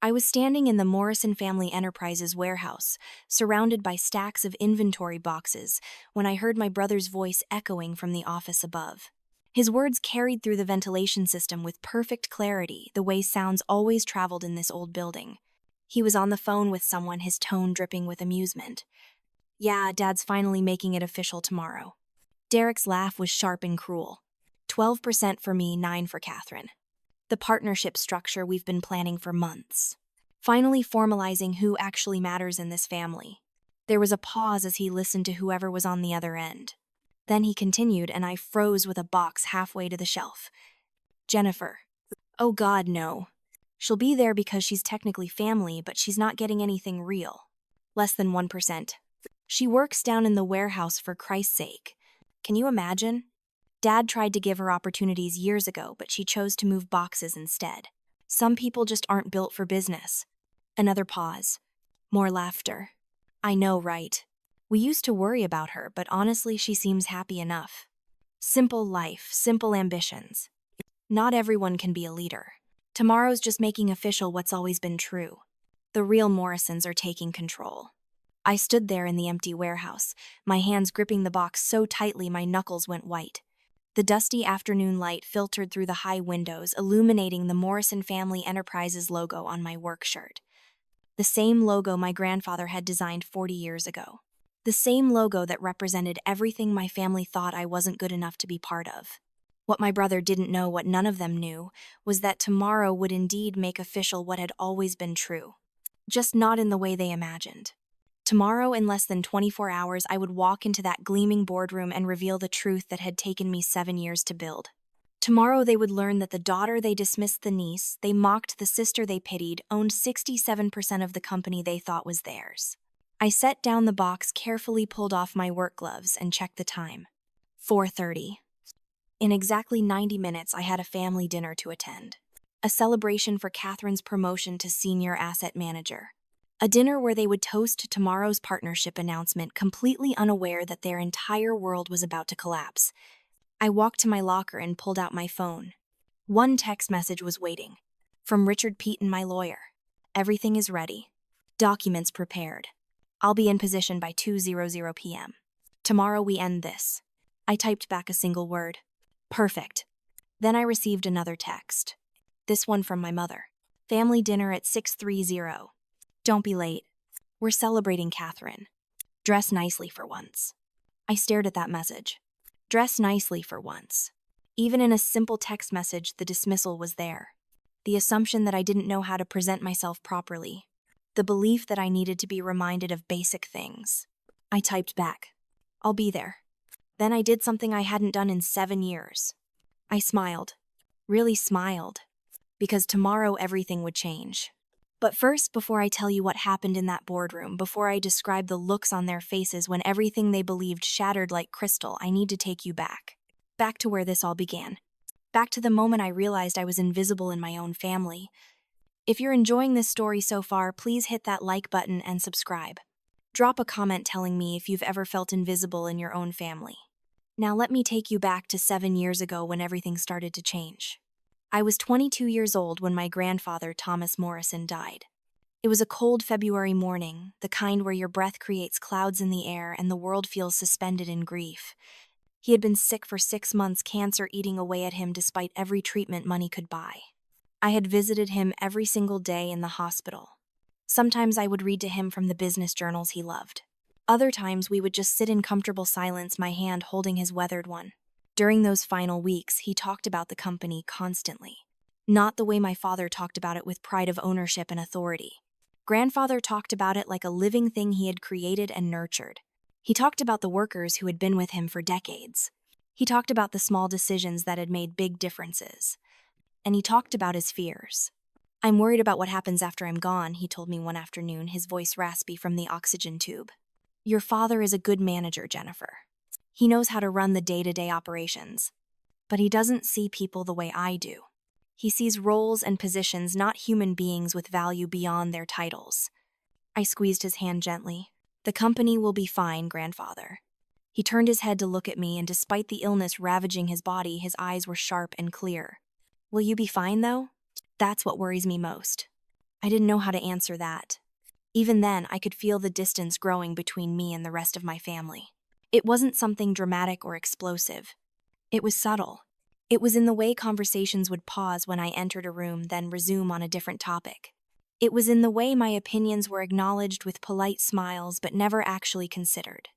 I was standing in the Morrison Family Enterprises warehouse, surrounded by stacks of inventory boxes, when I heard my brother's voice echoing from the office above. His words carried through the ventilation system with perfect clarity, the way sounds always traveled in this old building. He was on the phone with someone, his tone dripping with amusement. "Yeah, Dad's finally making it official tomorrow." Derek's laugh was sharp and cruel. 12% for me, 9 for Catherine. The partnership structure we've been planning for months. Finally formalizing who actually matters in this family. There was a pause as he listened to whoever was on the other end. Then he continued, and I froze with a box halfway to the shelf. "Jennifer." "Oh God, no. She'll be there because she's technically family, but she's not getting anything real. Less than 1%. She works down in the warehouse, for Christ's sake. Can you imagine? Dad tried to give her opportunities years ago, but she chose to move boxes instead. Some people just aren't built for business." Another pause. More laughter. "I know, right? We used to worry about her, but honestly, she seems happy enough. Simple life, simple ambitions. Not everyone can be a leader. Tomorrow's just making official what's always been true. The real Morrisons are taking control." I stood there in the empty warehouse, my hands gripping the box so tightly my knuckles went white. The dusty afternoon light filtered through the high windows, illuminating the Morrison Family Enterprises logo on my work shirt. The same logo my grandfather had designed 40 years ago. The same logo that represented everything my family thought I wasn't good enough to be part of. What my brother didn't know, what none of them knew, was that tomorrow would indeed make official what had always been true. Just not in the way they imagined. Tomorrow, in less than 24 hours, I would walk into that gleaming boardroom and reveal the truth that had taken me 7 years to build. Tomorrow they would learn that the daughter they dismissed, the niece they mocked, the sister they pitied, owned 67% of the company they thought was theirs. I set down the box, carefully pulled off my work gloves, and checked the time. 4:30. In exactly 90 minutes, I had a family dinner to attend. A celebration for Catherine's promotion to senior asset manager. A dinner where they would toast tomorrow's partnership announcement, completely unaware that their entire world was about to collapse. I walked to my locker and pulled out my phone. One text message was waiting. From Richard Peaton, my lawyer. "Everything is ready. Documents prepared. I'll be in position by 2:00 p.m. Tomorrow we end this." I typed back a single word. "Perfect." Then I received another text. This one from my mother. "Family dinner at 6:30. Don't be late. We're celebrating Catherine. Dress nicely for once." I stared at that message. Dress nicely for once. Even in a simple text message, the dismissal was there. The assumption that I didn't know how to present myself properly. The belief that I needed to be reminded of basic things. I typed back, "I'll be there." Then I did something I hadn't done in 7 years. I smiled. Really smiled. Because tomorrow everything would change. But first, before I tell you what happened in that boardroom, before I describe the looks on their faces when everything they believed shattered like crystal, I need to take you back. Back to where this all began. Back to the moment I realized I was invisible in my own family. If you're enjoying this story so far, please hit that like button and subscribe. Drop a comment telling me if you've ever felt invisible in your own family. Now let me take you back to 7 years ago when everything started to change. I was 22 years old when my grandfather, Thomas Morrison, died. It was a cold February morning, the kind where your breath creates clouds in the air and the world feels suspended in grief. He had been sick for 6 months, cancer eating away at him despite every treatment money could buy. I had visited him every single day in the hospital. Sometimes I would read to him from the business journals he loved. Other times we would just sit in comfortable silence, my hand holding his weathered one. During those final weeks, he talked about the company constantly. Not the way my father talked about it with pride of ownership and authority. Grandfather talked about it like a living thing he had created and nurtured. He talked about the workers who had been with him for decades. He talked about the small decisions that had made big differences. And he talked about his fears. "I'm worried about what happens after I'm gone," he told me one afternoon, his voice raspy from the oxygen tube. "Your father is a good manager, Jennifer. He knows how to run the day-to-day operations. But he doesn't see people the way I do. He sees roles and positions, not human beings with value beyond their titles." I squeezed his hand gently. "The company will be fine, Grandfather." He turned his head to look at me, and despite the illness ravaging his body, his eyes were sharp and clear. "Will you be fine, though? That's what worries me most." I didn't know how to answer that. Even then, I could feel the distance growing between me and the rest of my family. It wasn't something dramatic or explosive. It was subtle. It was in the way conversations would pause when I entered a room, then resume on a different topic. It was in the way my opinions were acknowledged with polite smiles but never actually considered.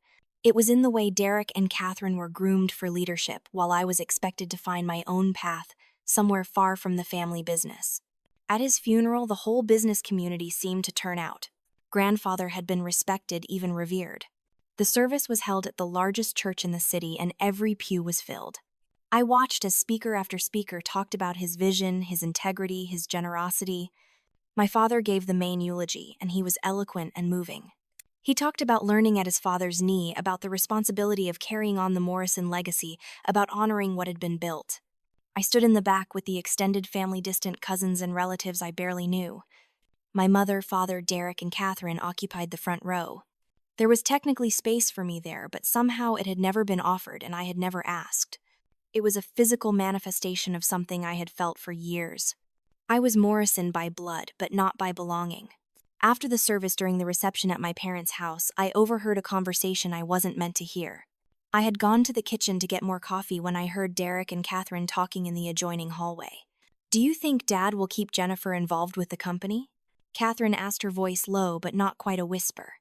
It was in the way Derek and Catherine were groomed for leadership while I was expected to find my own path somewhere far from the family business. At his funeral, the whole business community seemed to turn out. Grandfather had been respected, even revered. The service was held at the largest church in the city, and every pew was filled. I watched as speaker after speaker talked about his vision, his integrity, his generosity. My father gave the main eulogy, and he was eloquent and moving. He talked about learning at his father's knee, about the responsibility of carrying on the Morrison legacy, about honoring what had been built. I stood in the back with the extended family, distant cousins and relatives I barely knew. My mother, father, Derek, and Catherine occupied the front row. There was technically space for me there, but somehow it had never been offered and I had never asked. It was a physical manifestation of something I had felt for years. I was Morrison by blood, but not by belonging. After the service, during the reception at my parents' house, I overheard a conversation I wasn't meant to hear. I had gone to the kitchen to get more coffee when I heard Derek and Catherine talking in the adjoining hallway. "Do you think Dad will keep Jennifer involved with the company?" Catherine asked, her voice low but not quite a whisper.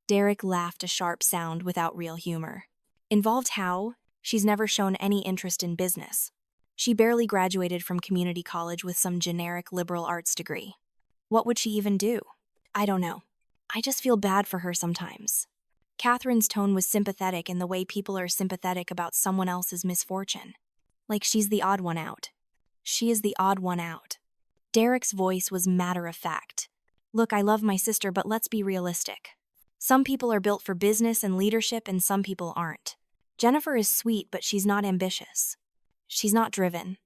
Derek laughed, a sharp sound without real humor. "Involved how? She's never shown any interest in business. She barely graduated from community college with some generic liberal arts degree. What would she even do? I don't know. I just feel bad for her sometimes." Catherine's tone was sympathetic in the way people are sympathetic about someone else's misfortune. Like she's the odd one out. She is the odd one out. Derek's voice was matter-of-fact. "Look, I love my sister, but let's be realistic. Some people are built for business and leadership and some people aren't. Jennifer is sweet, but she's not ambitious. She's not driven.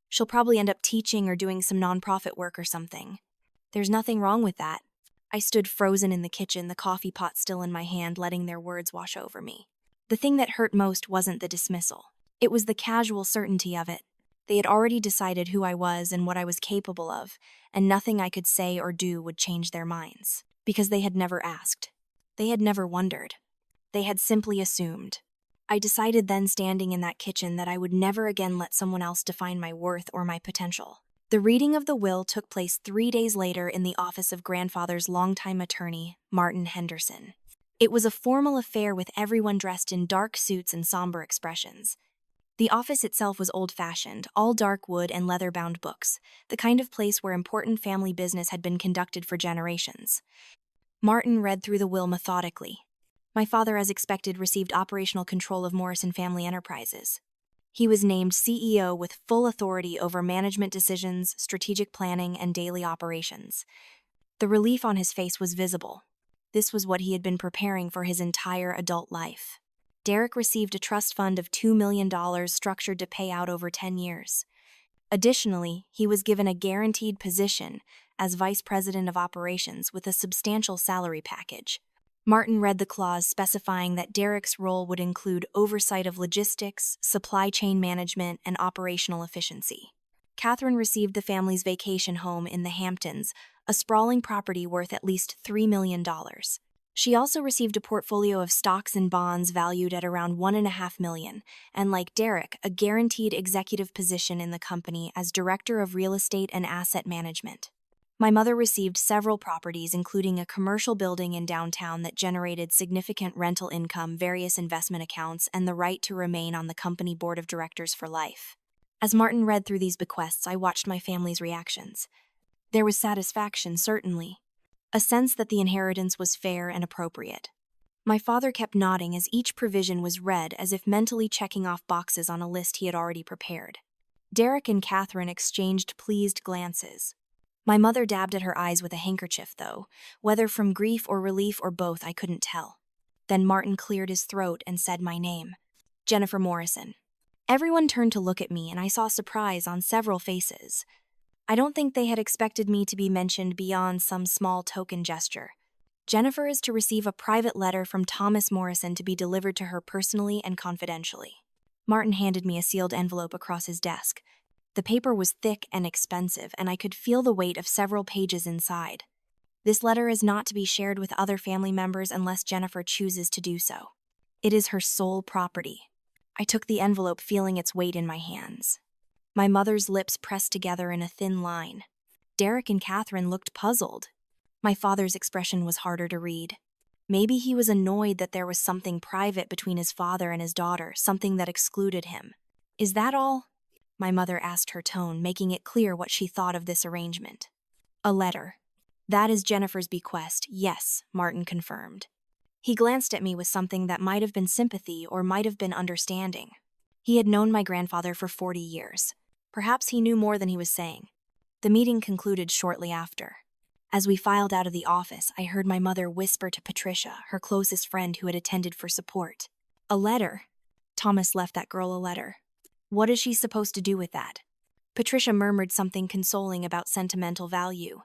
She'll probably end up teaching or doing some nonprofit work or something. There's nothing wrong with that." I stood frozen in the kitchen, the coffee pot still in my hand, letting their words wash over me. The thing that hurt most wasn't the dismissal. It was the casual certainty of it. They had already decided who I was and what I was capable of, and nothing I could say or do would change their minds. Because they had never asked. They had never wondered. They had simply assumed. I decided then, standing in that kitchen, that I would never again let someone else define my worth or my potential. The reading of the will took place 3 days later in the office of Grandfather's longtime attorney, Martin Henderson. It was a formal affair with everyone dressed in dark suits and somber expressions. The office itself was old-fashioned, all dark wood and leather-bound books, the kind of place where important family business had been conducted for generations. Martin read through the will methodically. My father, as expected, received operational control of Morrison Family Enterprises. He was named CEO with full authority over management decisions, strategic planning, and daily operations. The relief on his face was visible. This was what he had been preparing for his entire adult life. Derek received a trust fund of $2 million structured to pay out over 10 years. Additionally, he was given a guaranteed position as Vice President of Operations with a substantial salary package. Martin read the clause specifying that Derek's role would include oversight of logistics, supply chain management, and operational efficiency. Catherine received the family's vacation home in the Hamptons, a sprawling property worth at least $3 million. She also received a portfolio of stocks and bonds valued at around $1.5 million, and like Derek, a guaranteed executive position in the company as Director of Real Estate and Asset Management. My mother received several properties, including a commercial building in downtown that generated significant rental income, various investment accounts, and the right to remain on the company board of directors for life. As Martin read through these bequests, I watched my family's reactions. There was satisfaction, certainly. A sense that the inheritance was fair and appropriate. My father kept nodding as each provision was read, as if mentally checking off boxes on a list he had already prepared. Derek and Catherine exchanged pleased glances. My mother dabbed at her eyes with a handkerchief, though. Whether from grief or relief or both, I couldn't tell. Then Martin cleared his throat and said my name. Jennifer Morrison. Everyone turned to look at me, and I saw surprise on several faces. I don't think they had expected me to be mentioned beyond some small token gesture. Jennifer is to receive a private letter from Thomas Morrison to be delivered to her personally and confidentially. Martin handed me a sealed envelope across his desk. The paper was thick and expensive, and I could feel the weight of several pages inside. This letter is not to be shared with other family members unless Jennifer chooses to do so. It is her sole property. I took the envelope, feeling its weight in my hands. My mother's lips pressed together in a thin line. Derek and Catherine looked puzzled. My father's expression was harder to read. Maybe he was annoyed that there was something private between his father and his daughter, something that excluded him. "Is that all?" my mother asked, her tone making it clear what she thought of this arrangement. "A letter. That is Jennifer's bequest, yes," Martin confirmed. He glanced at me with something that might have been sympathy or might have been understanding. He had known my grandfather for 40 years. Perhaps he knew more than he was saying. The meeting concluded shortly after. As we filed out of the office, I heard my mother whisper to Patricia, her closest friend who had attended for support. "A letter? Thomas left that girl a letter. What is she supposed to do with that?" Patricia murmured something consoling about sentimental value.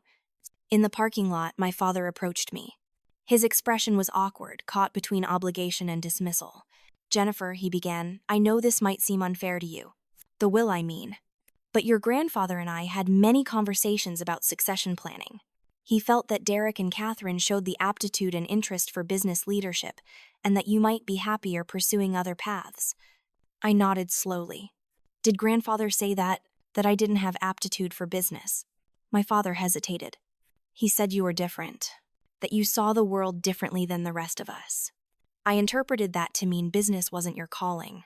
In the parking lot, my father approached me. His expression was awkward, caught between obligation and dismissal. "Jennifer," he began, "I know this might seem unfair to you. The will, I mean. But your grandfather and I had many conversations about succession planning. He felt that Derek and Catherine showed the aptitude and interest for business leadership, and that you might be happier pursuing other paths." I nodded slowly. "Did grandfather say that I didn't have aptitude for business?" My father hesitated. "He said you were different, that you saw the world differently than the rest of us." I interpreted that to mean business wasn't your calling.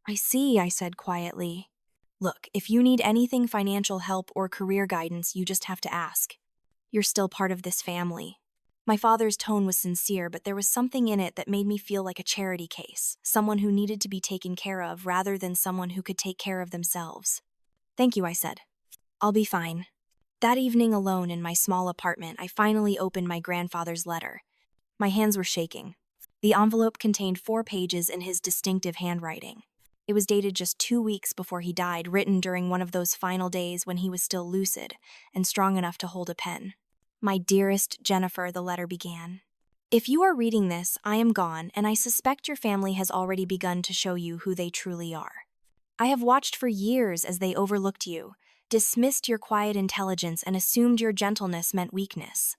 "I see," I said quietly. "Look, if you need anything, financial help or career guidance, you just have to ask. You're still part of this family." My father's tone was sincere, but there was something in it that made me feel like a charity case, someone who needed to be taken care of rather than someone who could take care of themselves. "Thank you," I said. "I'll be fine." That evening, alone in my small apartment, I finally opened my grandfather's letter. My hands were shaking. The envelope contained 4 pages in his distinctive handwriting. It was dated just 2 weeks before he died, written during one of those final days when he was still lucid and strong enough to hold a pen. "My dearest Jennifer," the letter began. "If you are reading this, I am gone, and I suspect your family has already begun to show you who they truly are. I have watched for years as they overlooked you, dismissed your quiet intelligence, and assumed your gentleness meant weakness.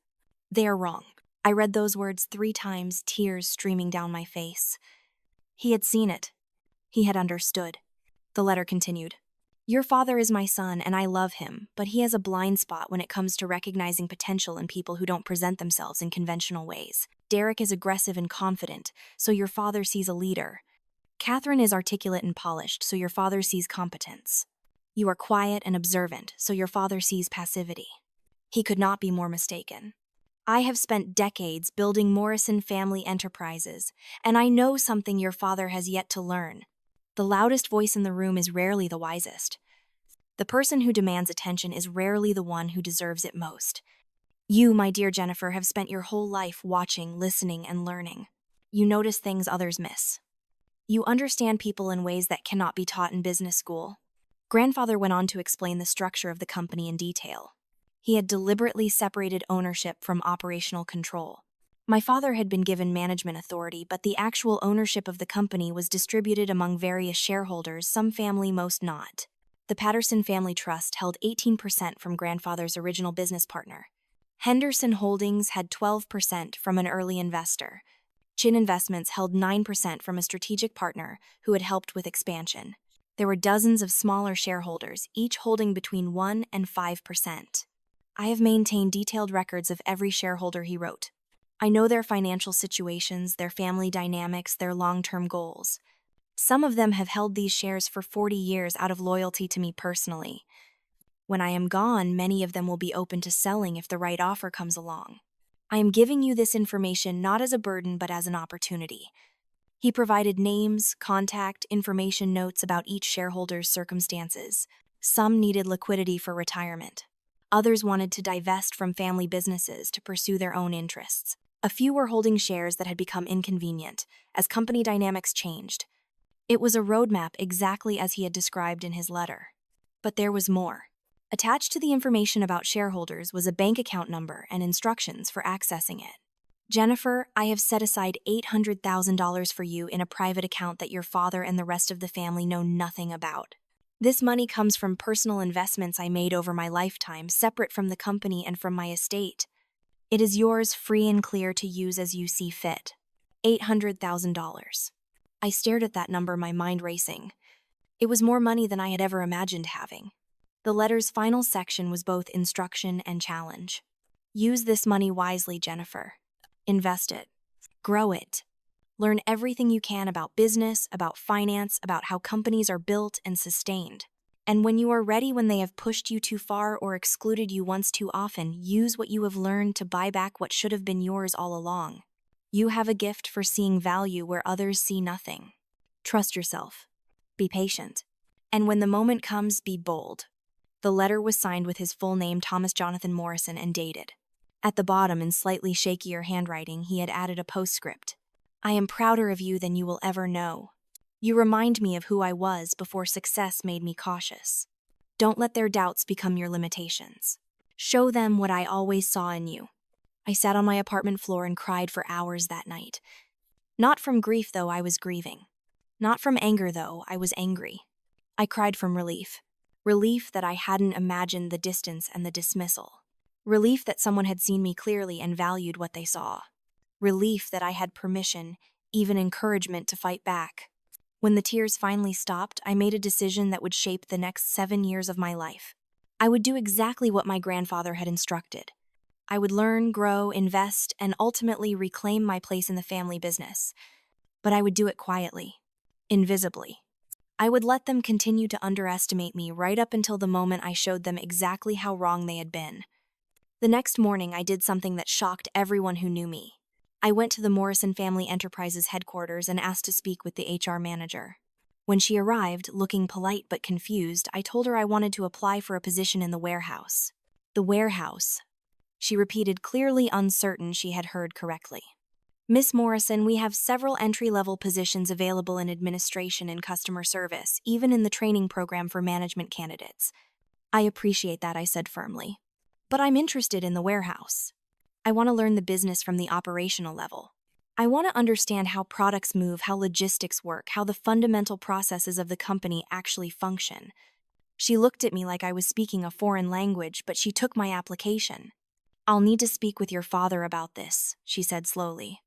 They are wrong." I read those words 3 times, tears streaming down my face. He had seen it. He had understood. The letter continued. "Your father is my son, and I love him, but he has a blind spot when it comes to recognizing potential in people who don't present themselves in conventional ways. Derek is aggressive and confident, so your father sees a leader. Catherine is articulate and polished, so your father sees competence. You are quiet and observant, so your father sees passivity." He could not be more mistaken. I have spent decades building Morrison family enterprises, and I know something your father has yet to learn. The loudest voice in the room is rarely the wisest. The person who demands attention is rarely the one who deserves it most. You, my dear Jennifer, have spent your whole life watching, listening, and learning. You notice things others miss. You understand people in ways that cannot be taught in business school. Grandfather went on to explain the structure of the company in detail. He had deliberately separated ownership from operational control. My father had been given management authority, but the actual ownership of the company was distributed among various shareholders, some family, most not. The Patterson Family Trust held 18% from grandfather's original business partner. Henderson Holdings had 12% from an early investor. Chin Investments held 9% from a strategic partner who had helped with expansion. There were dozens of smaller shareholders, each holding between 1 and 5%. I have maintained detailed records of every shareholder, he wrote. I know their financial situations, their family dynamics, their long-term goals. Some of them have held these shares for 40 years out of loyalty to me personally. When I am gone, many of them will be open to selling if the right offer comes along. I am giving you this information not as a burden but as an opportunity. He provided names, contact, information notes about each shareholder's circumstances. Some needed liquidity for retirement. Others wanted to divest from family businesses to pursue their own interests. A few were holding shares that had become inconvenient as company dynamics changed. It was a roadmap exactly as he had described in his letter. But there was more. Attached to the information about shareholders was a bank account number and instructions for accessing it. Jennifer, I have set aside $800,000 for you in a private account that your father and the rest of the family know nothing about. This money comes from personal investments I made over my lifetime, separate from the company and from my estate. It is yours free and clear to use as you see fit. $800,000. I stared at that number, my mind racing. It was more money than I had ever imagined having. The letter's final section was both instruction and challenge. Use this money wisely, Jennifer. Invest it. Grow it. Learn everything you can about business, about finance, about how companies are built and sustained. And when you are ready, when they have pushed you too far or excluded you once too often, use what you have learned to buy back what should have been yours all along. You have a gift for seeing value where others see nothing. Trust yourself. Be patient. And when the moment comes, be bold. The letter was signed with his full name, Thomas Jonathan Morrison, and dated. At the bottom, in slightly shakier handwriting, he had added a postscript. I am prouder of you than you will ever know. You remind me of who I was before success made me cautious. Don't let their doubts become your limitations. Show them what I always saw in you. I sat on my apartment floor and cried for hours that night. Not from grief, though, I was grieving. Not from anger, though, I was angry. I cried from relief. Relief that I hadn't imagined the distance and the dismissal. Relief that someone had seen me clearly and valued what they saw. Relief that I had permission, even encouragement, to fight back. When the tears finally stopped, I made a decision that would shape the next 7 years of my life. I would do exactly what my grandfather had instructed. I would learn, grow, invest, and ultimately reclaim my place in the family business. But I would do it quietly, invisibly. I would let them continue to underestimate me right up until the moment I showed them exactly how wrong they had been. The next morning, I did something that shocked everyone who knew me. I went to the Morrison Family Enterprises headquarters and asked to speak with the HR manager. When she arrived, looking polite but confused, I told her I wanted to apply for a position in the warehouse. The warehouse. She repeated, clearly uncertain she had heard correctly. Miss Morrison, we have several entry-level positions available in administration and customer service, even in the training program for management candidates. I appreciate that, I said firmly. But I'm interested in the warehouse. I want to learn the business from the operational level. I want to understand how products move, how logistics work, how the fundamental processes of the company actually function. She looked at me like I was speaking a foreign language, but she took my application. I'll need to speak with your father about this, she said slowly.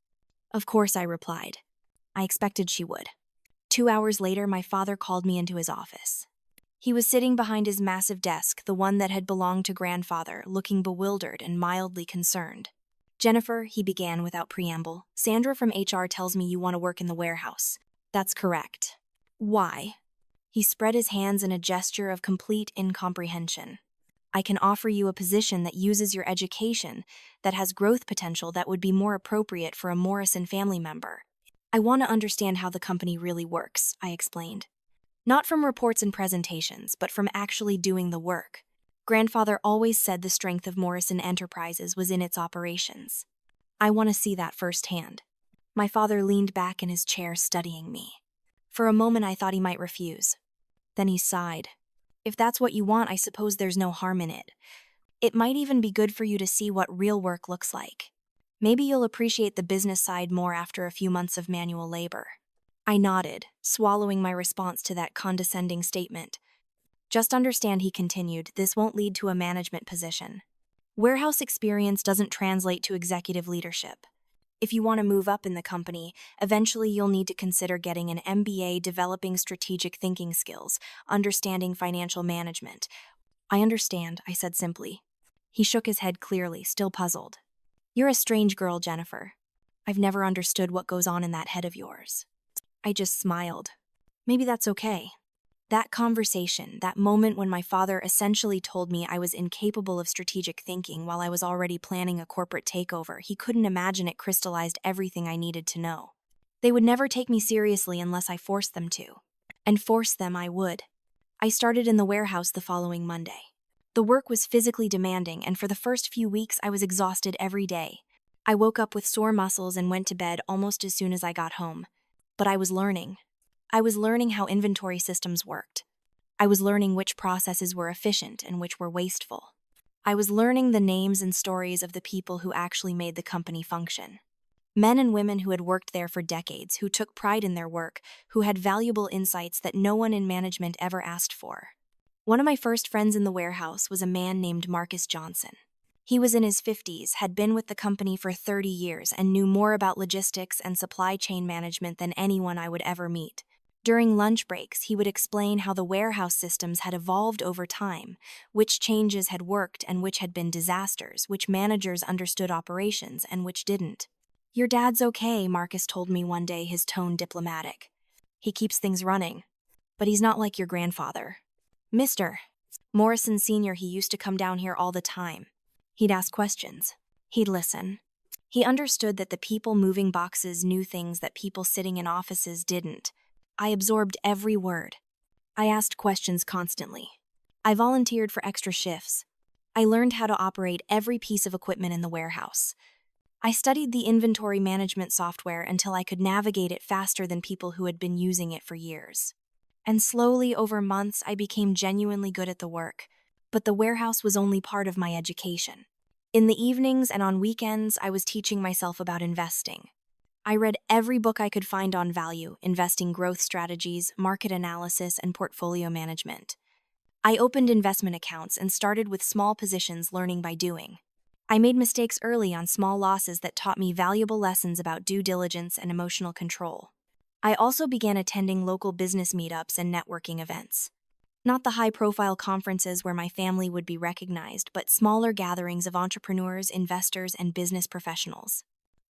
Of course, I replied. I expected she would. 2 hours later, my father called me into his office. He was sitting behind his massive desk, the one that had belonged to grandfather, looking bewildered and mildly concerned. Jennifer, he began without preamble, Sandra from HR tells me you want to work in the warehouse. That's correct. Why? He spread his hands in a gesture of complete incomprehension. I can offer you a position that uses your education, that has growth potential that would be more appropriate for a Morrison family member. I want to understand how the company really works, I explained. Not from reports and presentations, but from actually doing the work. Grandfather always said the strength of Morrison Enterprises was in its operations. I want to see that firsthand. My father leaned back in his chair, studying me. For a moment, I thought he might refuse. Then he sighed. If that's what you want, I suppose there's no harm in it. It might even be good for you to see what real work looks like. Maybe you'll appreciate the business side more after a few months of manual labor. I nodded, swallowing my response to that condescending statement. Just understand, he continued, this won't lead to a management position. Warehouse experience doesn't translate to executive leadership. If you want to move up in the company, eventually you'll need to consider getting an MBA, developing strategic thinking skills, understanding financial management. I understand, I said simply. He shook his head clearly, still puzzled. You're a strange girl, Jennifer. I've never understood what goes on in that head of yours. I just smiled. Maybe that's okay. That conversation, that moment when my father essentially told me I was incapable of strategic thinking while I was already planning a corporate takeover, he couldn't imagine it crystallized everything I needed to know. They would never take me seriously unless I forced them to. And force them I would. I started in the warehouse the following Monday. The work was physically demanding, and for the first few weeks I was exhausted every day. I woke up with sore muscles and went to bed almost as soon as I got home. But I was learning. I was learning how inventory systems worked. I was learning which processes were efficient and which were wasteful. I was learning the names and stories of the people who actually made the company function. Men and women who had worked there for decades, who took pride in their work, who had valuable insights that no one in management ever asked for. One of my first friends in the warehouse was a man named Marcus Johnson. He was in his 50s, had been with the company for 30 years, and knew more about logistics and supply chain management than anyone I would ever meet. During lunch breaks, he would explain how the warehouse systems had evolved over time, which changes had worked and which had been disasters, which managers understood operations and which didn't. "Your dad's okay," Marcus told me one day, his tone diplomatic. "He keeps things running, but he's not like your grandfather. Mr. Morrison Sr., he used to come down here all the time. He'd ask questions. He'd listen. He understood that the people moving boxes knew things that people sitting in offices didn't. I absorbed every word. I asked questions constantly. I volunteered for extra shifts. I learned how to operate every piece of equipment in the warehouse. I studied the inventory management software until I could navigate it faster than people who had been using it for years. And slowly, over months, I became genuinely good at the work. But the warehouse was only part of my education. In the evenings and on weekends, I was teaching myself about investing. I read every book I could find on value, investing growth strategies, market analysis, and portfolio management. I opened investment accounts and started with small positions, learning by doing. I made mistakes early on small losses that taught me valuable lessons about due diligence and emotional control. I also began attending local business meetups and networking events. Not the high-profile conferences where my family would be recognized, but smaller gatherings of entrepreneurs, investors, and business professionals.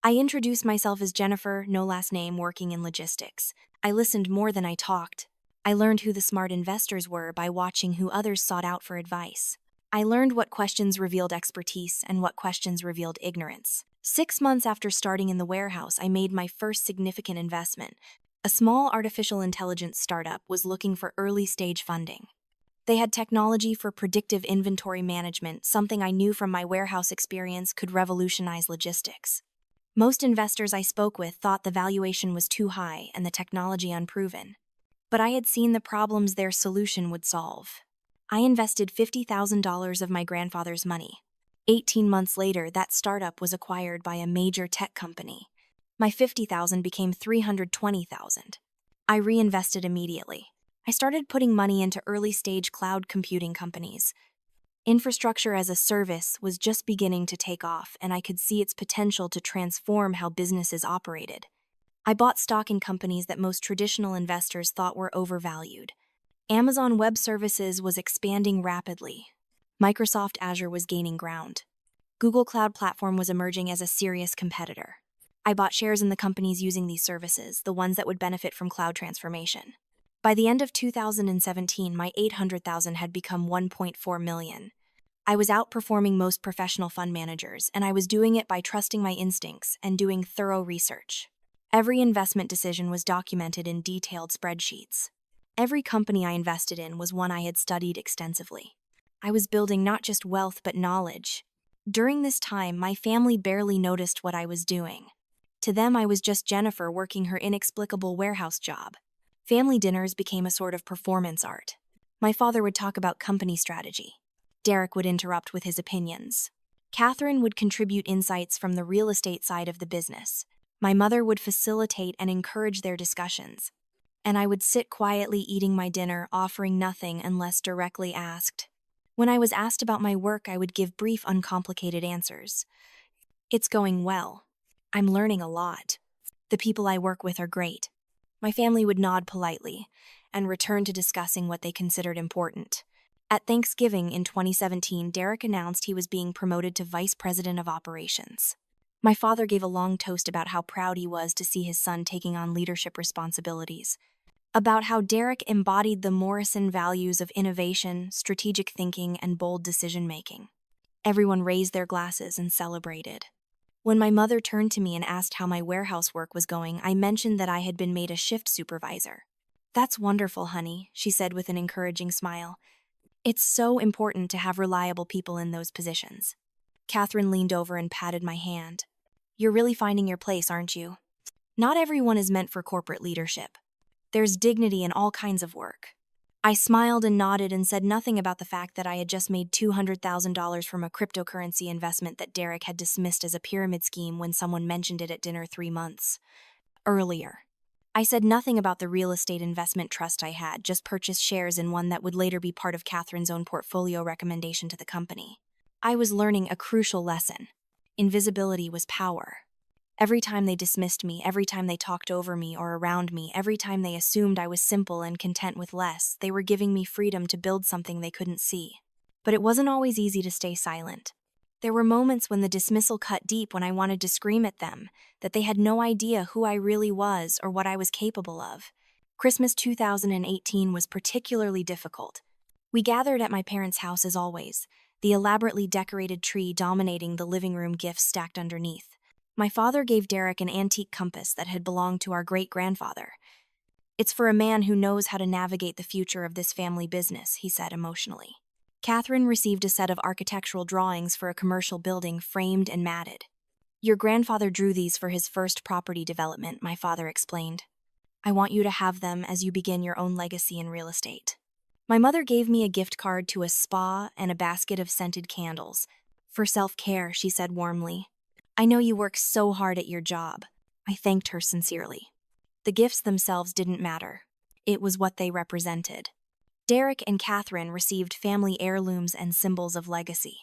I introduced myself as Jennifer, no last name, working in logistics. I listened more than I talked. I learned who the smart investors were by watching who others sought out for advice. I learned what questions revealed expertise and what questions revealed ignorance. 6 months after starting in the warehouse, I made my first significant investment. A small artificial intelligence startup was looking for early-stage funding. They had technology for predictive inventory management, something I knew from my warehouse experience could revolutionize logistics. Most investors I spoke with thought the valuation was too high and the technology unproven. But I had seen the problems their solution would solve. I invested $50,000 of my grandfather's money. 18 months later, that startup was acquired by a major tech company. My $50,000 became $320,000. I reinvested immediately. I started putting money into early-stage cloud computing companies. Infrastructure as a service was just beginning to take off, and I could see its potential to transform how businesses operated. I bought stock in companies that most traditional investors thought were overvalued. Amazon Web Services was expanding rapidly. Microsoft Azure was gaining ground. Google Cloud Platform was emerging as a serious competitor. I bought shares in the companies using these services, the ones that would benefit from cloud transformation. By the end of 2017, my $800,000 had become $1.4 million. I was outperforming most professional fund managers, and I was doing it by trusting my instincts and doing thorough research. Every investment decision was documented in detailed spreadsheets. Every company I invested in was one I had studied extensively. I was building not just wealth but knowledge. During this time, my family barely noticed what I was doing. To them, I was just Jennifer working her inexplicable warehouse job. Family dinners became a sort of performance art. My father would talk about company strategy. Derek would interrupt with his opinions. Catherine would contribute insights from the real estate side of the business. My mother would facilitate and encourage their discussions. And I would sit quietly eating my dinner, offering nothing unless directly asked. When I was asked about my work, I would give brief, uncomplicated answers. "It's going well. I'm learning a lot. The people I work with are great." My family would nod politely and return to discussing what they considered important. At Thanksgiving in 2017, Derek announced he was being promoted to Vice President of Operations. My father gave a long toast about how proud he was to see his son taking on leadership responsibilities, about how Derek embodied the Morrison values of innovation, strategic thinking, and bold decision-making. Everyone raised their glasses and celebrated. When my mother turned to me and asked how my warehouse work was going, I mentioned that I had been made a shift supervisor. "That's wonderful, honey," she said with an encouraging smile. "It's so important to have reliable people in those positions." Catherine leaned over and patted my hand. "You're really finding your place, aren't you? Not everyone is meant for corporate leadership. There's dignity in all kinds of work." I smiled and nodded and said nothing about the fact that I had just made $200,000 from a cryptocurrency investment that Derek had dismissed as a pyramid scheme when someone mentioned it at dinner 3 months earlier. I said nothing about the real estate investment trust I had, just purchased shares in one that would later be part of Catherine's own portfolio recommendation to the company. I was learning a crucial lesson. Invisibility was power. Every time they dismissed me, every time they talked over me or around me, every time they assumed I was simple and content with less, they were giving me freedom to build something they couldn't see. But it wasn't always easy to stay silent. There were moments when the dismissal cut deep, when I wanted to scream at them, that they had no idea who I really was or what I was capable of. Christmas 2018 was particularly difficult. We gathered at my parents' house as always, the elaborately decorated tree dominating the living room, gifts stacked underneath. My father gave Derek an antique compass that had belonged to our great-grandfather. "It's for a man who knows how to navigate the future of this family business," he said emotionally. Catherine received a set of architectural drawings for a commercial building, framed and matted. "Your grandfather drew these for his first property development," my father explained. "I want you to have them as you begin your own legacy in real estate." My mother gave me a gift card to a spa and a basket of scented candles. "For self-care," she said warmly. "I know you work so hard at your job." I thanked her sincerely. The gifts themselves didn't matter. It was what they represented. Derek and Catherine received family heirlooms and symbols of legacy.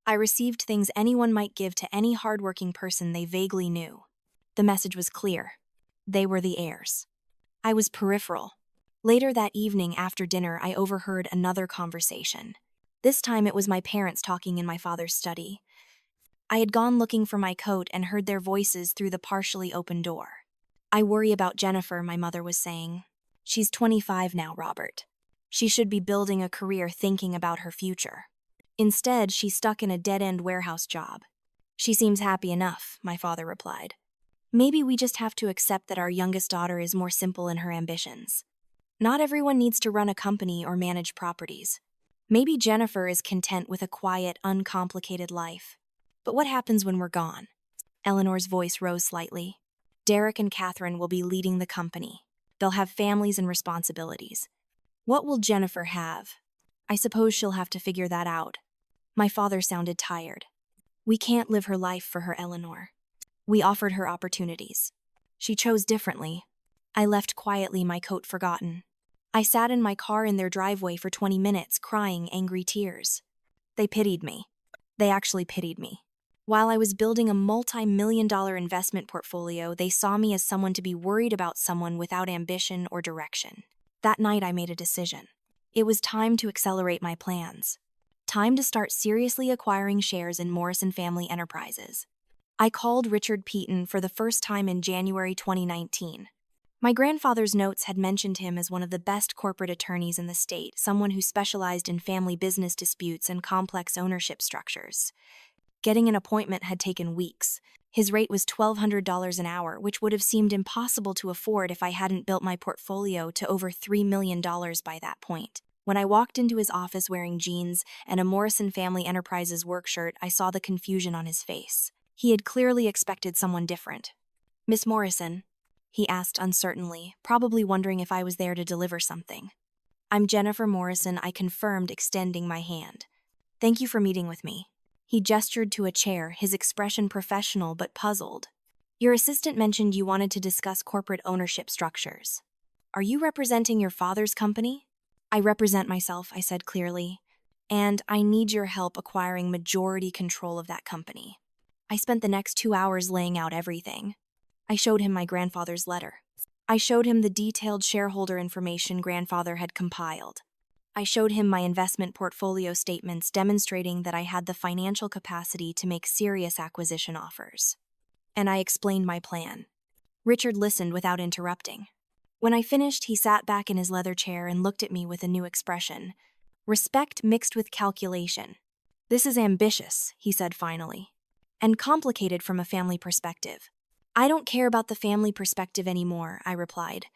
I received things anyone might give to any hardworking person they vaguely knew. The message was clear. They were the heirs. I was peripheral. Later that evening after dinner, I overheard another conversation. This time it was my parents talking in my father's study. I had gone looking for my coat and heard their voices through the partially open door. "I worry about Jennifer," my mother was saying. "She's 25 now, Robert. She should be building a career, thinking about her future. Instead, she's stuck in a dead-end warehouse job." "She seems happy enough," my father replied. "Maybe we just have to accept that our youngest daughter is more simple in her ambitions. Not everyone needs to run a company or manage properties. Maybe Jennifer is content with a quiet, uncomplicated life. But what happens when we're gone?" Eleanor's voice rose slightly. "Derek and Catherine will be leading the company. They'll have families and responsibilities. What will Jennifer have? I suppose she'll have to figure that out." My father sounded tired. "We can't live her life for her, Eleanor. We offered her opportunities. She chose differently." I left quietly, my coat forgotten. I sat in my car in their driveway for 20 minutes, crying angry tears. They pitied me. They actually pitied me. While I was building a multi-million-dollar investment portfolio, they saw me as someone to be worried about, someone without ambition or direction. That night I made a decision. It was time to accelerate my plans. Time to start seriously acquiring shares in Morrison Family Enterprises. I called Richard Peaton for the first time in January 2019. My grandfather's notes had mentioned him as one of the best corporate attorneys in the state, someone who specialized in family business disputes and complex ownership structures. Getting an appointment had taken weeks. His rate was $1,200 an hour, which would have seemed impossible to afford if I hadn't built my portfolio to over $3 million by that point. When I walked into his office wearing jeans and a Morrison Family Enterprises work shirt, I saw the confusion on his face. He had clearly expected someone different. "Miss Morrison?" he asked uncertainly, probably wondering if I was there to deliver something. "I'm Jennifer Morrison," I confirmed, extending my hand. "Thank you for meeting with me." He gestured to a chair, his expression professional but puzzled. "Your assistant mentioned you wanted to discuss corporate ownership structures. Are you representing your father's company?" "I represent myself," I said clearly. "And I need your help acquiring majority control of that company." I spent the next 2 hours laying out everything. I showed him my grandfather's letter. I showed him the detailed shareholder information grandfather had compiled. I showed him my investment portfolio statements demonstrating that I had the financial capacity to make serious acquisition offers. And I explained my plan. Richard listened without interrupting. When I finished, he sat back in his leather chair and looked at me with a new expression. Respect mixed with calculation. "This is ambitious," he said finally, "and complicated from a family perspective." "I don't care about the family perspective anymore," I replied.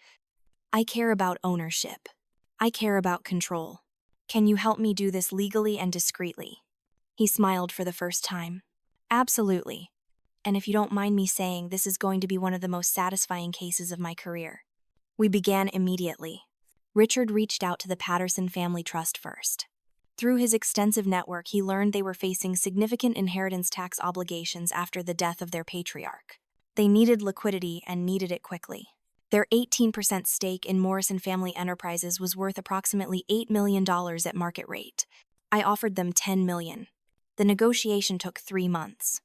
"I care about ownership. I care about control. Can you help me do this legally and discreetly?" He smiled for the first time. "Absolutely. And if you don't mind me saying, this is going to be one of the most satisfying cases of my career." We began immediately. Richard reached out to the Patterson Family Trust first. Through his extensive network, he learned they were facing significant inheritance tax obligations after the death of their patriarch. They needed liquidity and needed it quickly. Their 18% stake in Morrison Family Enterprises was worth approximately $8 million at market rate. I offered them $10 million. The negotiation took 3 months.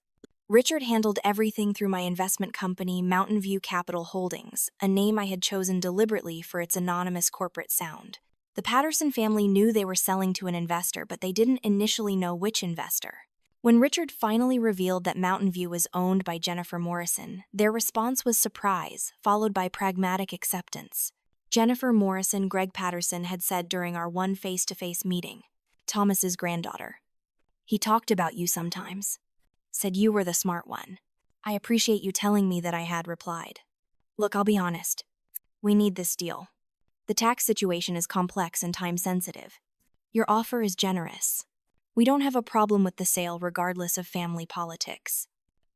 Richard handled everything through my investment company, Mountain View Capital Holdings, a name I had chosen deliberately for its anonymous corporate sound. The Patterson family knew they were selling to an investor, but they didn't initially know which investor. When Richard finally revealed that Mountain View was owned by Jennifer Morrison, their response was surprise, followed by pragmatic acceptance. Jennifer Morrison, Greg Patterson, had said during our one face-to-face meeting, Thomas's granddaughter. He talked about you sometimes. Said you were the smart one. I appreciate you telling me that, I had replied. Look, I'll be honest. We need this deal. The tax situation is complex and time-sensitive. Your offer is generous. We don't have a problem with the sale regardless of family politics.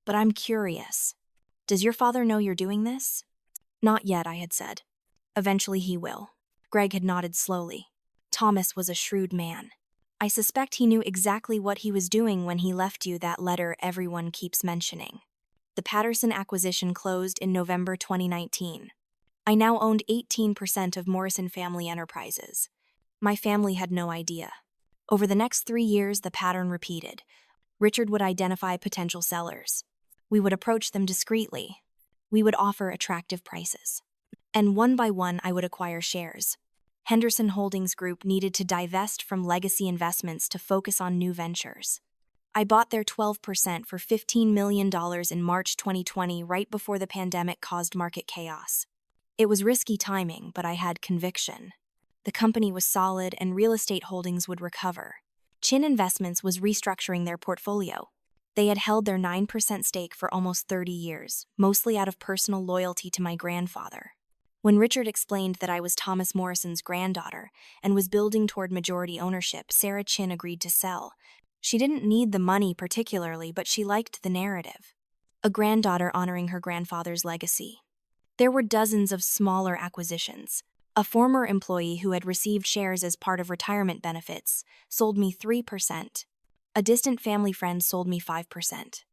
But I'm curious. Does your father know you're doing this? Not yet, I had said. Eventually he will. Greg had nodded slowly. Thomas was a shrewd man. I suspect he knew exactly what he was doing when he left you that letter everyone keeps mentioning. The Patterson acquisition closed in November 2019. I now owned 18% of Morrison Family Enterprises. My family had no idea. Over the next 3 years, the pattern repeated. Richard would identify potential sellers. We would approach them discreetly. We would offer attractive prices. And one by one, I would acquire shares. Henderson Holdings Group needed to divest from legacy investments to focus on new ventures. I bought their 12% for $15 million in March 2020, right before the pandemic caused market chaos. It was risky timing, but I had conviction. The company was solid and real estate holdings would recover. Chin Investments was restructuring their portfolio. They had held their 9% stake for almost 30 years, mostly out of personal loyalty to my grandfather. When Richard explained that I was Thomas Morrison's granddaughter and was building toward majority ownership, Sarah Chin agreed to sell. She didn't need the money particularly, but she liked the narrative. A granddaughter honoring her grandfather's legacy. There were dozens of smaller acquisitions. A former employee who had received shares as part of retirement benefits sold me 3%. A distant family friend sold me 5%.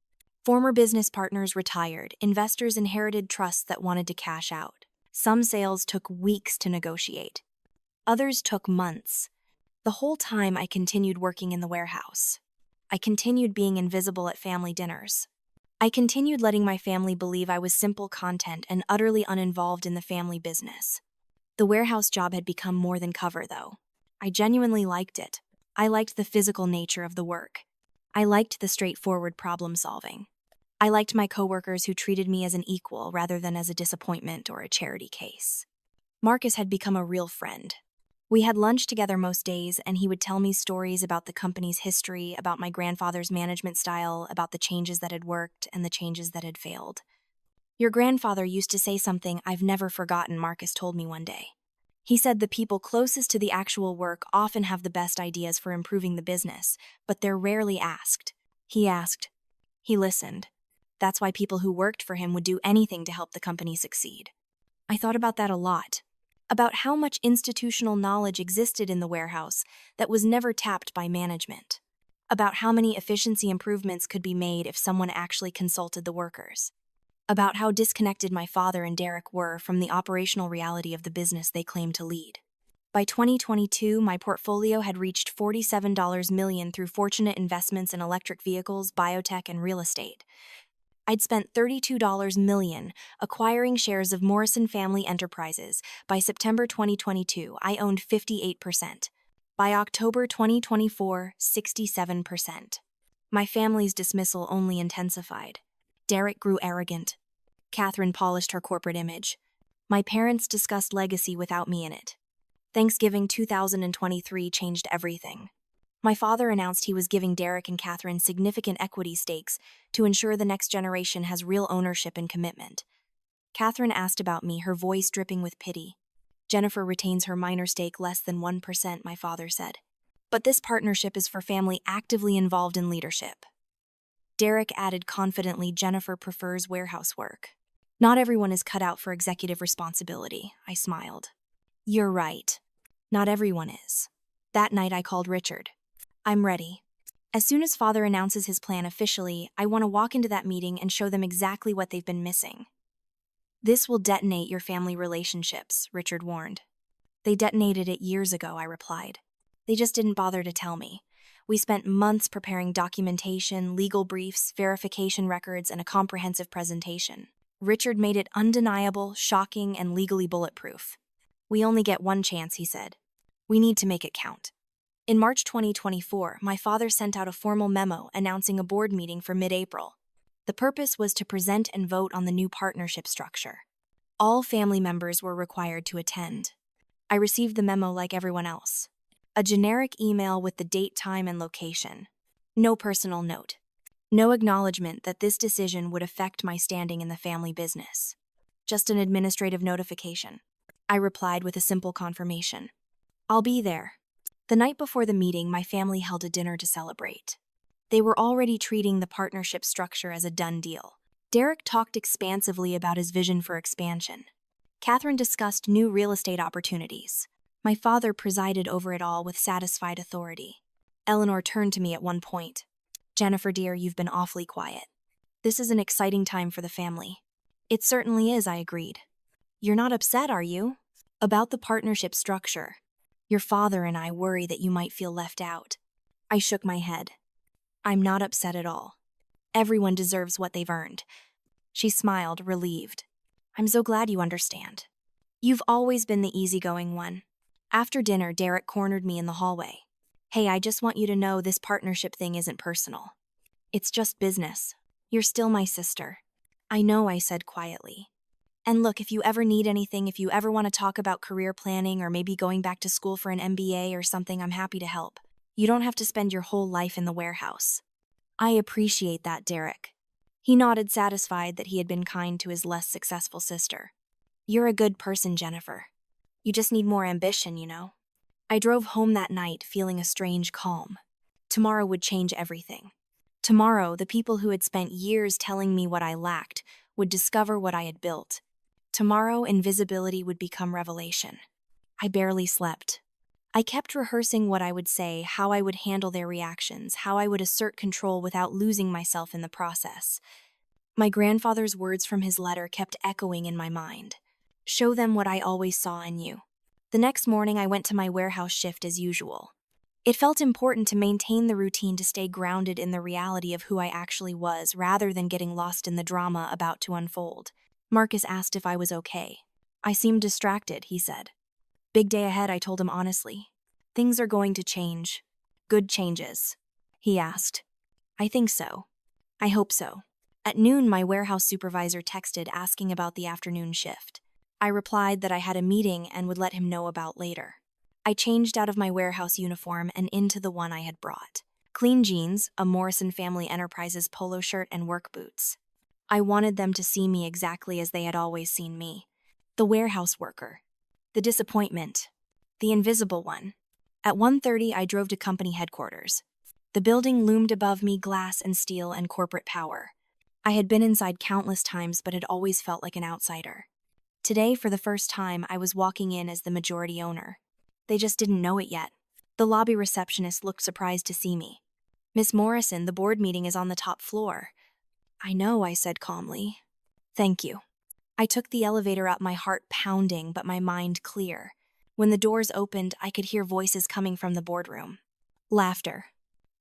Former business partners retired. Investors inherited trusts that wanted to cash out. Some sales took weeks to negotiate. Others took months. The whole time I continued working in the warehouse. I continued being invisible at family dinners. I continued letting my family believe I was simple content and utterly uninvolved in the family business. The warehouse job had become more than cover, though. I genuinely liked it. I liked the physical nature of the work. I liked the straightforward problem solving. I liked my coworkers who treated me as an equal rather than as a disappointment or a charity case. Marcus had become a real friend. We had lunch together most days, and he would tell me stories about the company's history, about my grandfather's management style, about the changes that had worked and the changes that had failed. Your grandfather used to say something I've never forgotten, Marcus told me one day. He said the people closest to the actual work often have the best ideas for improving the business, but they're rarely asked. He asked. He listened. That's why people who worked for him would do anything to help the company succeed. I thought about that a lot, about how much institutional knowledge existed in the warehouse that was never tapped by management, about how many efficiency improvements could be made if someone actually consulted the workers, about how disconnected my father and Derek were from the operational reality of the business they claimed to lead. By 2022, my portfolio had reached $47 million through fortunate investments in electric vehicles, biotech, and real estate. I'd spent $32 million acquiring shares of Morrison Family Enterprises. By September 2022, I owned 58%. By October 2024, 67%. My family's dismissal only intensified. Derek grew arrogant. Catherine polished her corporate image. My parents discussed legacy without me in it. Thanksgiving 2023 changed everything. My father announced he was giving Derek and Catherine significant equity stakes to ensure the next generation has real ownership and commitment. Catherine asked about me, her voice dripping with pity. Jennifer retains her minor stake, less than 1%, my father said. But this partnership is for family actively involved in leadership. Derek added confidently, Jennifer prefers warehouse work. Not everyone is cut out for executive responsibility, I smiled. You're right. Not everyone is. That night I called Richard. I'm ready. As soon as father announces his plan officially, I want to walk into that meeting and show them exactly what they've been missing. This will detonate your family relationships, Richard warned. They detonated it years ago, I replied. They just didn't bother to tell me. We spent months preparing documentation, legal briefs, verification records, and a comprehensive presentation. Richard made it undeniable, shocking, and legally bulletproof. We only get one chance, he said. We need to make it count. In March 2024, my father sent out a formal memo announcing a board meeting for mid-April. The purpose was to present and vote on the new partnership structure. All family members were required to attend. I received the memo like everyone else. A generic email with the date, time, and location. No personal note. No acknowledgement that this decision would affect my standing in the family business. Just an administrative notification. I replied with a simple confirmation. I'll be there. The night before the meeting, my family held a dinner to celebrate. They were already treating the partnership structure as a done deal. Derek talked expansively about his vision for expansion. Catherine discussed new real estate opportunities. My father presided over it all with satisfied authority. Eleanor turned to me at one point. Jennifer, dear, you've been awfully quiet. This is an exciting time for the family. It certainly is, I agreed. You're not upset, are you? About the partnership structure. Your father and I worry that you might feel left out. I shook my head. I'm not upset at all. Everyone deserves what they've earned. She smiled, relieved. I'm so glad you understand. You've always been the easygoing one. After dinner, Derek cornered me in the hallway. Hey, I just want you to know this partnership thing isn't personal. It's just business. You're still my sister. I know, I said quietly. And look, if you ever need anything, if you ever want to talk about career planning or maybe going back to school for an MBA or something, I'm happy to help. You don't have to spend your whole life in the warehouse. I appreciate that, Derek. He nodded, satisfied that he had been kind to his less successful sister. You're a good person, Jennifer. You just need more ambition, you know. I drove home that night feeling a strange calm. Tomorrow would change everything. Tomorrow, the people who had spent years telling me what I lacked would discover what I had built. Tomorrow, invisibility would become revelation. I barely slept. I kept rehearsing what I would say, how I would handle their reactions, how I would assert control without losing myself in the process. My grandfather's words from his letter kept echoing in my mind. Show them what I always saw in you. The next morning, I went to my warehouse shift as usual. It felt important to maintain the routine to stay grounded in the reality of who I actually was, rather than getting lost in the drama about to unfold. Marcus asked if I was okay. I seemed distracted, he said. Big day ahead, I told him honestly. Things are going to change. Good changes. He asked. I think so. I hope so. At noon, my warehouse supervisor texted asking about the afternoon shift. I replied that I had a meeting and would let him know about later. I changed out of my warehouse uniform and into the one I had brought. Clean jeans, a Morrison Family Enterprises polo shirt, and work boots. I wanted them to see me exactly as they had always seen me. The warehouse worker. The disappointment. The invisible one. At 1:30, I drove to company headquarters. The building loomed above me, glass and steel and corporate power. I had been inside countless times but had always felt like an outsider. Today, for the first time, I was walking in as the majority owner. They just didn't know it yet. The lobby receptionist looked surprised to see me. Miss Morrison, the board meeting is on the top floor. I know, I said calmly. Thank you. I took the elevator up, my heart pounding but my mind clear. When the doors opened, I could hear voices coming from the boardroom. Laughter.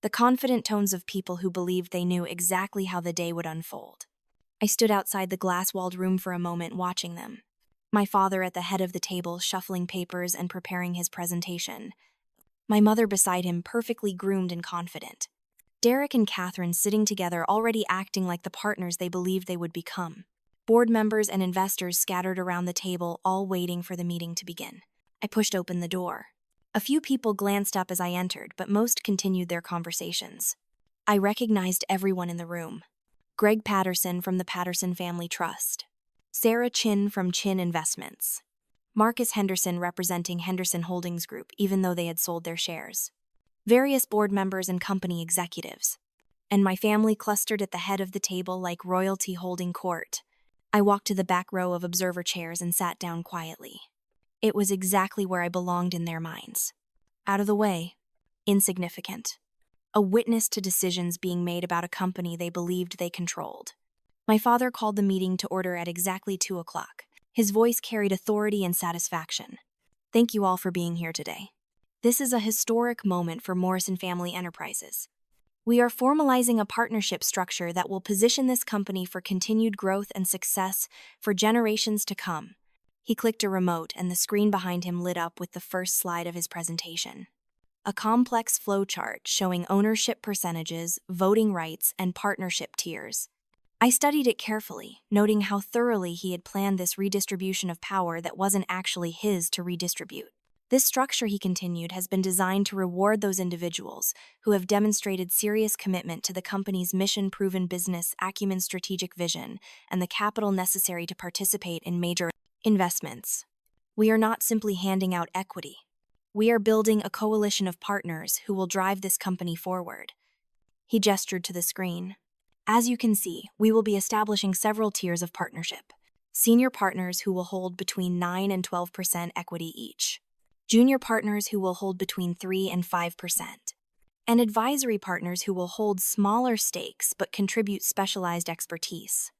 The confident tones of people who believed they knew exactly how the day would unfold. I stood outside the glass-walled room for a moment, watching them. My father at the head of the table, shuffling papers and preparing his presentation. My mother beside him, perfectly groomed and confident. Derek and Catherine sitting together, already acting like the partners they believed they would become. Board members and investors scattered around the table, all waiting for the meeting to begin. I pushed open the door. A few people glanced up as I entered, but most continued their conversations. I recognized everyone in the room. Greg Patterson from the Patterson Family Trust. Sarah Chin from Chin Investments. Marcus Henderson representing Henderson Holdings Group, even though they had sold their shares. Various board members and company executives. And my family clustered at the head of the table like royalty holding court. I walked to the back row of observer chairs and sat down quietly. It was exactly where I belonged in their minds. Out of the way. Insignificant. A witness to decisions being made about a company they believed they controlled. My father called the meeting to order at exactly 2 o'clock. His voice carried authority and satisfaction. Thank you all for being here today. This is a historic moment for Morrison Family Enterprises. We are formalizing a partnership structure that will position this company for continued growth and success for generations to come. He clicked a remote, and the screen behind him lit up with the first slide of his presentation. A complex flowchart showing ownership percentages, voting rights, and partnership tiers. I studied it carefully, noting how thoroughly he had planned this redistribution of power that wasn't actually his to redistribute. This structure, he continued, has been designed to reward those individuals who have demonstrated serious commitment to the company's mission-proven business acumen, strategic vision, and the capital necessary to participate in major investments. We are not simply handing out equity. We are building a coalition of partners who will drive this company forward. He gestured to the screen. As you can see, we will be establishing several tiers of partnership. Senior partners who will hold between 9 and 12% equity each. Junior partners who will hold between 3 and 5%. And advisory partners who will hold smaller stakes but contribute specialized expertise.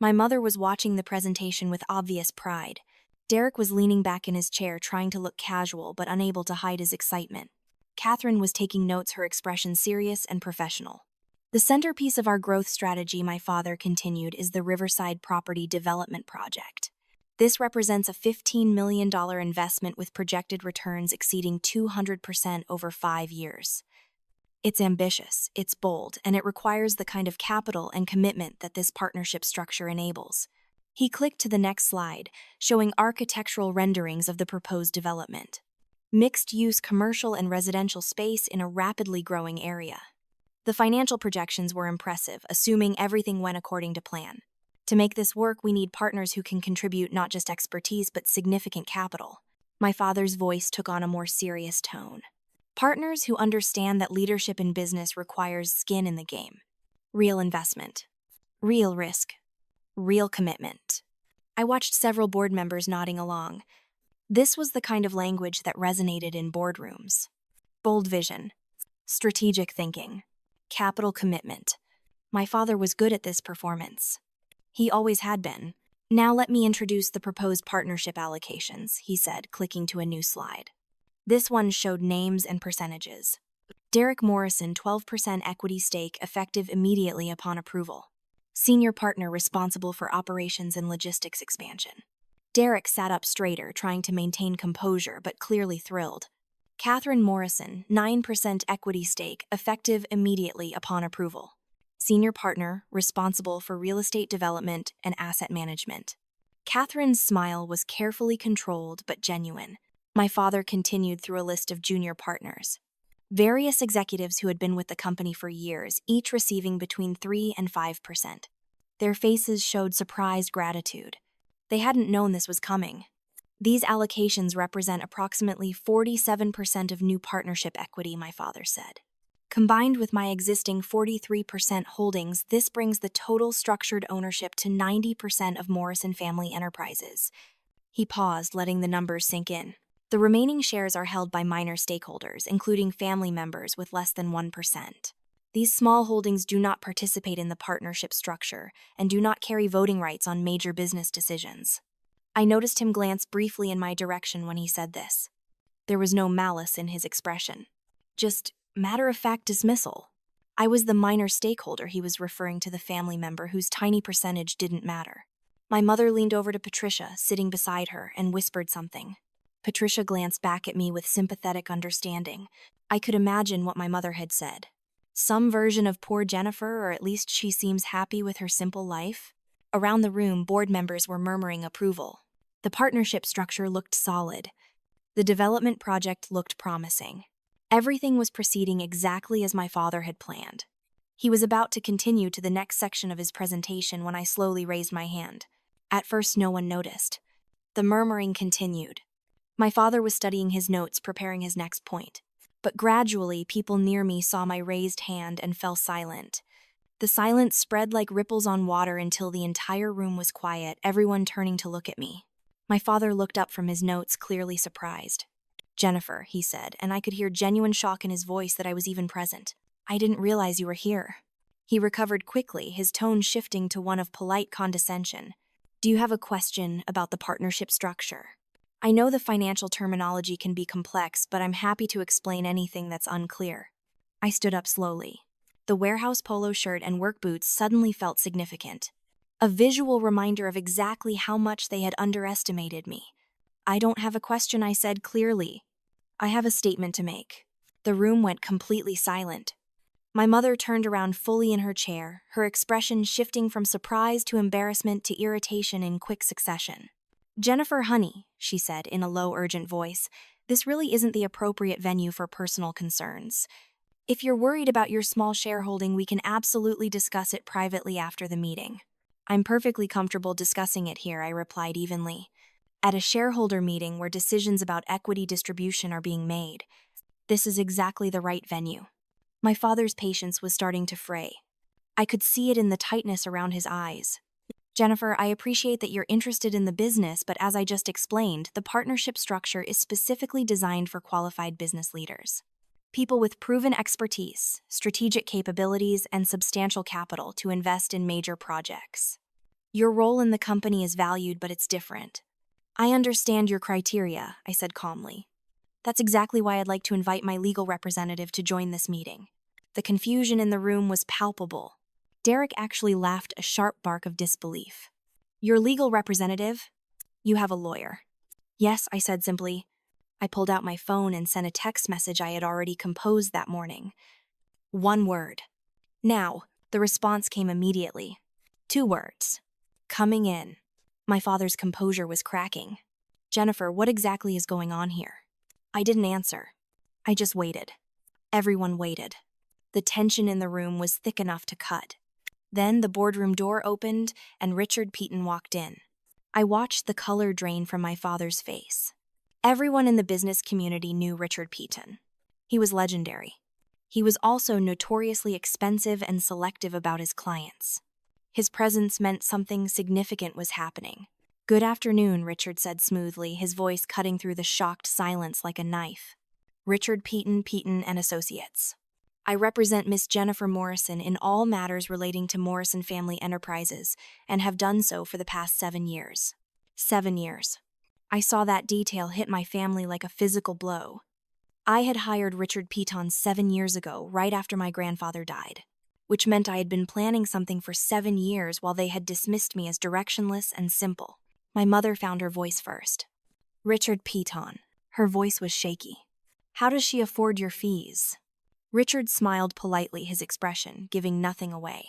My mother was watching the presentation with obvious pride. Derek was leaning back in his chair trying to look casual but unable to hide his excitement. Catherine was taking notes, her expression serious and professional. The centerpiece of our growth strategy, my father continued, is the Riverside Property Development Project. This represents a $15 million investment with projected returns exceeding 200% over 5 years. It's ambitious, it's bold, and it requires the kind of capital and commitment that this partnership structure enables. He clicked to the next slide, showing architectural renderings of the proposed development. Mixed-use commercial and residential space in a rapidly growing area. The financial projections were impressive, assuming everything went according to plan. To make this work, we need partners who can contribute not just expertise but significant capital. My father's voice took on a more serious tone. Partners who understand that leadership in business requires skin in the game. Real investment. Real risk. Real commitment. I watched several board members nodding along. This was the kind of language that resonated in boardrooms. Bold vision. Strategic thinking. Capital commitment. My father was good at this performance. He always had been. Now let me introduce the proposed partnership allocations, he said, clicking to a new slide. This one showed names and percentages. Derek Morrison, 12% equity stake effective immediately upon approval. Senior partner responsible for operations and logistics expansion. Derek sat up straighter, trying to maintain composure but clearly thrilled. Catherine Morrison, 9% equity stake, effective immediately upon approval. Senior partner, responsible for real estate development and asset management. Catherine's smile was carefully controlled but genuine. My father continued through a list of junior partners. Various executives who had been with the company for years, each receiving between 3 and 5%. Their faces showed surprised gratitude. They hadn't known this was coming. These allocations represent approximately 47% of new partnership equity, my father said. Combined with my existing 43% holdings, this brings the total structured ownership to 90% of Morrison Family Enterprises. He paused, letting the numbers sink in. The remaining shares are held by minor stakeholders, including family members with less than 1%. These small holdings do not participate in the partnership structure and do not carry voting rights on major business decisions. I noticed him glance briefly in my direction when he said this. There was no malice in his expression. Just matter-of-fact dismissal. I was the minor stakeholder he was referring to, the family member whose tiny percentage didn't matter. My mother leaned over to Patricia, sitting beside her, and whispered something. Patricia glanced back at me with sympathetic understanding. I could imagine what my mother had said. Some version of poor Jennifer, or at least she seems happy with her simple life. Around the room, board members were murmuring approval. The partnership structure looked solid. The development project looked promising. Everything was proceeding exactly as my father had planned. He was about to continue to the next section of his presentation when I slowly raised my hand. At first, no one noticed. The murmuring continued. My father was studying his notes, preparing his next point. But gradually, people near me saw my raised hand and fell silent. The silence spread like ripples on water until the entire room was quiet, everyone turning to look at me. My father looked up from his notes, clearly surprised. Jennifer, he said, and I could hear genuine shock in his voice that I was even present. I didn't realize you were here. He recovered quickly, his tone shifting to one of polite condescension. Do you have a question about the partnership structure? I know the financial terminology can be complex, but I'm happy to explain anything that's unclear. I stood up slowly. The warehouse polo shirt and work boots suddenly felt significant. A visual reminder of exactly how much they had underestimated me. I don't have a question, I said clearly. I have a statement to make. The room went completely silent. My mother turned around fully in her chair, her expression shifting from surprise to embarrassment to irritation in quick succession. Jennifer, honey, she said in a low, urgent voice, this really isn't the appropriate venue for personal concerns. If you're worried about your small shareholding, we can absolutely discuss it privately after the meeting. I'm perfectly comfortable discussing it here, I replied evenly. At a shareholder meeting where decisions about equity distribution are being made, this is exactly the right venue. My father's patience was starting to fray. I could see it in the tightness around his eyes. Jennifer, I appreciate that you're interested in the business, but as I just explained, the partnership structure is specifically designed for qualified business leaders. People with proven expertise, strategic capabilities, and substantial capital to invest in major projects. Your role in the company is valued, but it's different. I understand your criteria, I said calmly. That's exactly why I'd like to invite my legal representative to join this meeting. The confusion in the room was palpable. Derek actually laughed a sharp bark of disbelief. Your legal representative? You have a lawyer. Yes, I said simply. I pulled out my phone and sent a text message I had already composed that morning. One word. Now, the response came immediately. 2 words. Coming in. My father's composure was cracking. Jennifer, what exactly is going on here? I didn't answer. I just waited. Everyone waited. The tension in the room was thick enough to cut. Then the boardroom door opened and Richard Peaton walked in. I watched the color drain from my father's face. Everyone in the business community knew Richard Peaton. He was legendary. He was also notoriously expensive and selective about his clients. His presence meant something significant was happening. Good afternoon, Richard said smoothly, his voice cutting through the shocked silence like a knife. Richard Peaton and Associates. I represent Miss Jennifer Morrison in all matters relating to Morrison Family Enterprises and have done so for the past 7 years. 7 years. I saw that detail hit my family like a physical blow. I had hired Richard Peaton 7 years ago, right after my grandfather died, which meant I had been planning something for 7 years while they had dismissed me as directionless and simple. My mother found her voice first. Richard Peaton. Her voice was shaky. How does she afford your fees? Richard smiled politely, his expression giving nothing away.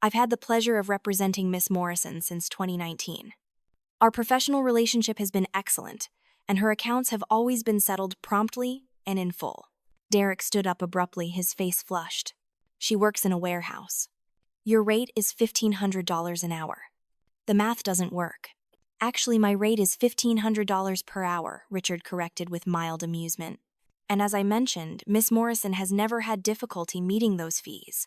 I've had the pleasure of representing Miss Morrison since 2019. Our professional relationship has been excellent, and her accounts have always been settled promptly and in full. Derek stood up abruptly, his face flushed. She works in a warehouse. Your rate is $1,500 an hour. The math doesn't work. Actually, my rate is $1,500 per hour, Richard corrected with mild amusement. And as I mentioned, Miss Morrison has never had difficulty meeting those fees.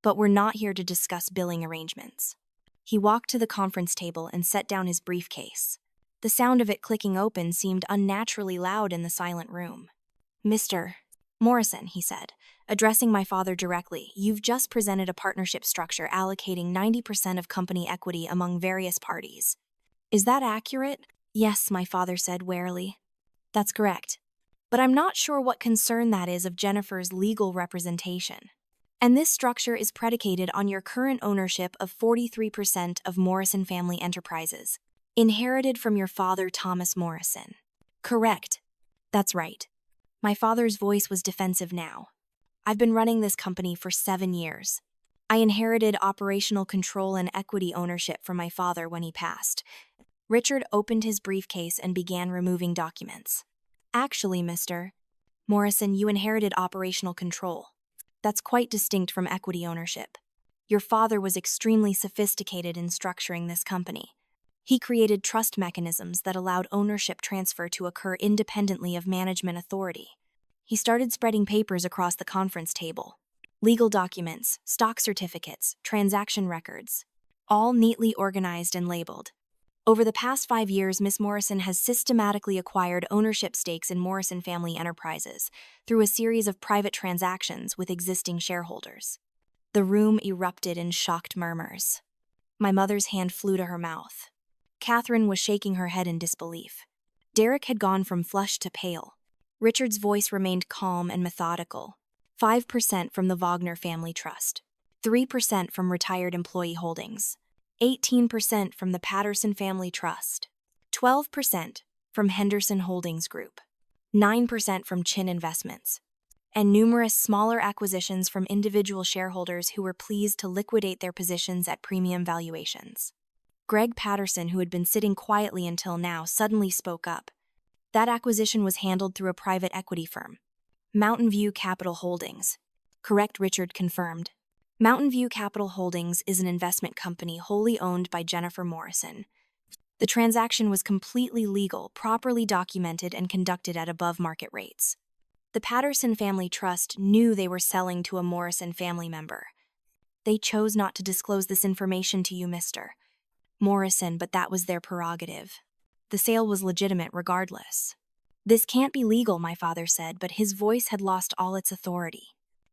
But we're not here to discuss billing arrangements. He walked to the conference table and set down his briefcase. The sound of it clicking open seemed unnaturally loud in the silent room. Mr. Morrison, he said, addressing my father directly, you've just presented a partnership structure allocating 90% of company equity among various parties. Is that accurate? Yes, my father said warily. That's correct. But I'm not sure what concern that is of Jennifer's legal representation. And this structure is predicated on your current ownership of 43% of Morrison Family Enterprises, inherited from your father, Thomas Morrison. Correct. That's right. My father's voice was defensive now. I've been running this company for 7 years. I inherited operational control and equity ownership from my father when he passed. Richard opened his briefcase and began removing documents. Actually, Mr. Morrison, you inherited operational control. That's quite distinct from equity ownership. Your father was extremely sophisticated in structuring this company. He created trust mechanisms that allowed ownership transfer to occur independently of management authority. He started spreading papers across the conference table. Legal documents, stock certificates, transaction records, all neatly organized and labeled. Over the past 5 years, Miss Morrison has systematically acquired ownership stakes in Morrison Family Enterprises through a series of private transactions with existing shareholders. The room erupted in shocked murmurs. My mother's hand flew to her mouth. Catherine was shaking her head in disbelief. Derek had gone from flushed to pale. Richard's voice remained calm and methodical. 5% from the Wagner Family Trust, 3% from retired employee holdings, 18% from the Patterson Family Trust, 12% from Henderson Holdings Group, 9% from Chin Investments, and numerous smaller acquisitions from individual shareholders who were pleased to liquidate their positions at premium valuations. Greg Patterson, who had been sitting quietly until now, suddenly spoke up. That acquisition was handled through a private equity firm. Mountain View Capital Holdings. Correct, Richard confirmed. Mountain View Capital Holdings is an investment company wholly owned by Jennifer Morrison. The transaction was completely legal, properly documented, and conducted at above-market rates. The Patterson Family Trust knew they were selling to a Morrison family member. They chose not to disclose this information to you, Mr. Morrison, but that was their prerogative. The sale was legitimate regardless. This can't be legal, my father said, but his voice had lost all its authority.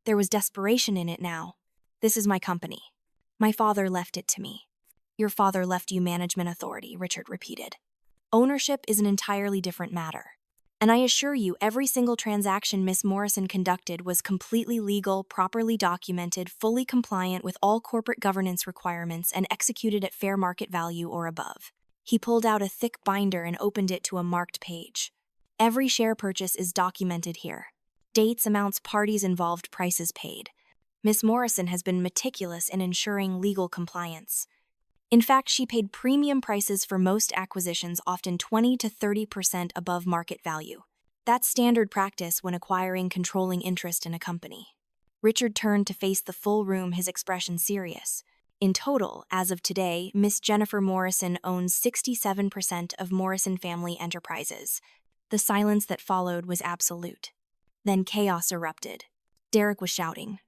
There was desperation in it now. This is my company. My father left it to me. Your father left you management authority, Richard repeated. Ownership is an entirely different matter. And I assure you, every single transaction Miss Morrison conducted was completely legal, properly documented, fully compliant with all corporate governance requirements, and executed at fair market value or above. He pulled out a thick binder and opened it to a marked page. Every share purchase is documented here. Dates, amounts, parties involved, prices paid. Miss Morrison has been meticulous in ensuring legal compliance. In fact, she paid premium prices for most acquisitions, often 20 to 30% above market value. That's standard practice when acquiring controlling interest in a company. Richard turned to face the full room, his expression serious. In total, as of today, Miss Jennifer Morrison owns 67% of Morrison Family Enterprises. The silence that followed was absolute. Then chaos erupted. Derek was shouting.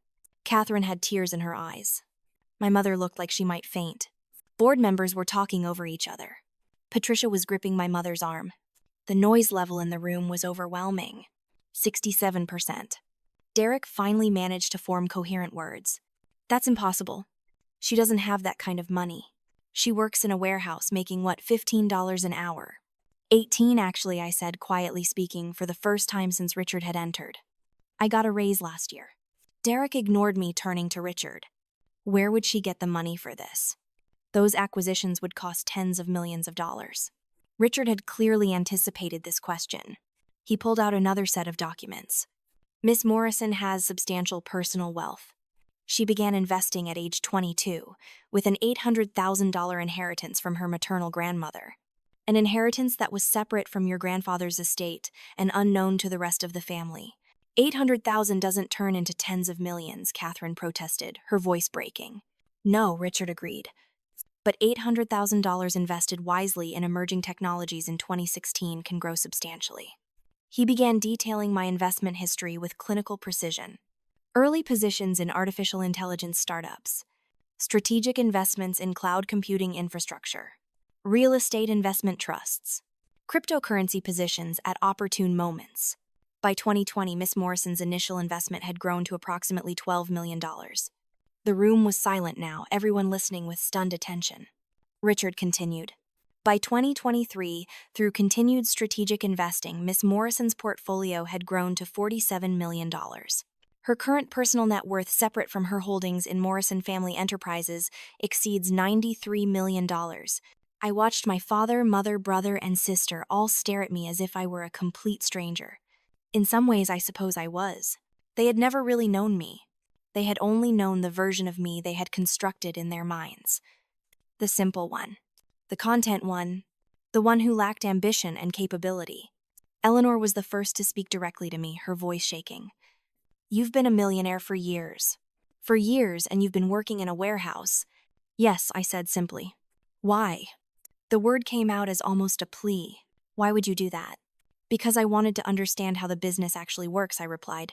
Catherine had tears in her eyes. My mother looked like she might faint. Board members were talking over each other. Patricia was gripping my mother's arm. The noise level in the room was overwhelming. 67%. Derek finally managed to form coherent words. That's impossible. She doesn't have that kind of money. She works in a warehouse making, $15 an hour. 18 actually, I said, quietly speaking, for the first time since Richard had entered. I got a raise last year. Derek ignored me, turning to Richard. Where would she get the money for this? Those acquisitions would cost tens of millions of dollars. Richard had clearly anticipated this question. He pulled out another set of documents. Miss Morrison has substantial personal wealth. She began investing at age 22, with an $800,000 inheritance from her maternal grandmother. An inheritance that was separate from your grandfather's estate and unknown to the rest of the family. 800,000 doesn't turn into tens of millions, Catherine protested, her voice breaking. No, Richard agreed. But $800,000 invested wisely in emerging technologies in 2016 can grow substantially. He began detailing my investment history with clinical precision. Early positions in artificial intelligence startups, strategic investments in cloud computing infrastructure, real estate investment trusts, cryptocurrency positions at opportune moments. By 2020, Miss Morrison's initial investment had grown to approximately $12 million. The room was silent now, everyone listening with stunned attention. Richard continued. By 2023, through continued strategic investing, Miss Morrison's portfolio had grown to $47 million. Her current personal net worth, separate from her holdings in Morrison Family Enterprises, exceeds $93 million. I watched my father, mother, brother, and sister all stare at me as if I were a complete stranger. In some ways, I suppose I was. They had never really known me. They had only known the version of me they had constructed in their minds. The simple one. The content one. The one who lacked ambition and capability. Eleanor was the first to speak directly to me, her voice shaking. You've been a millionaire for years. For years, and you've been working in a warehouse. Yes, I said simply. Why? The word came out as almost a plea. Why would you do that? Because I wanted to understand how the business actually works, I replied.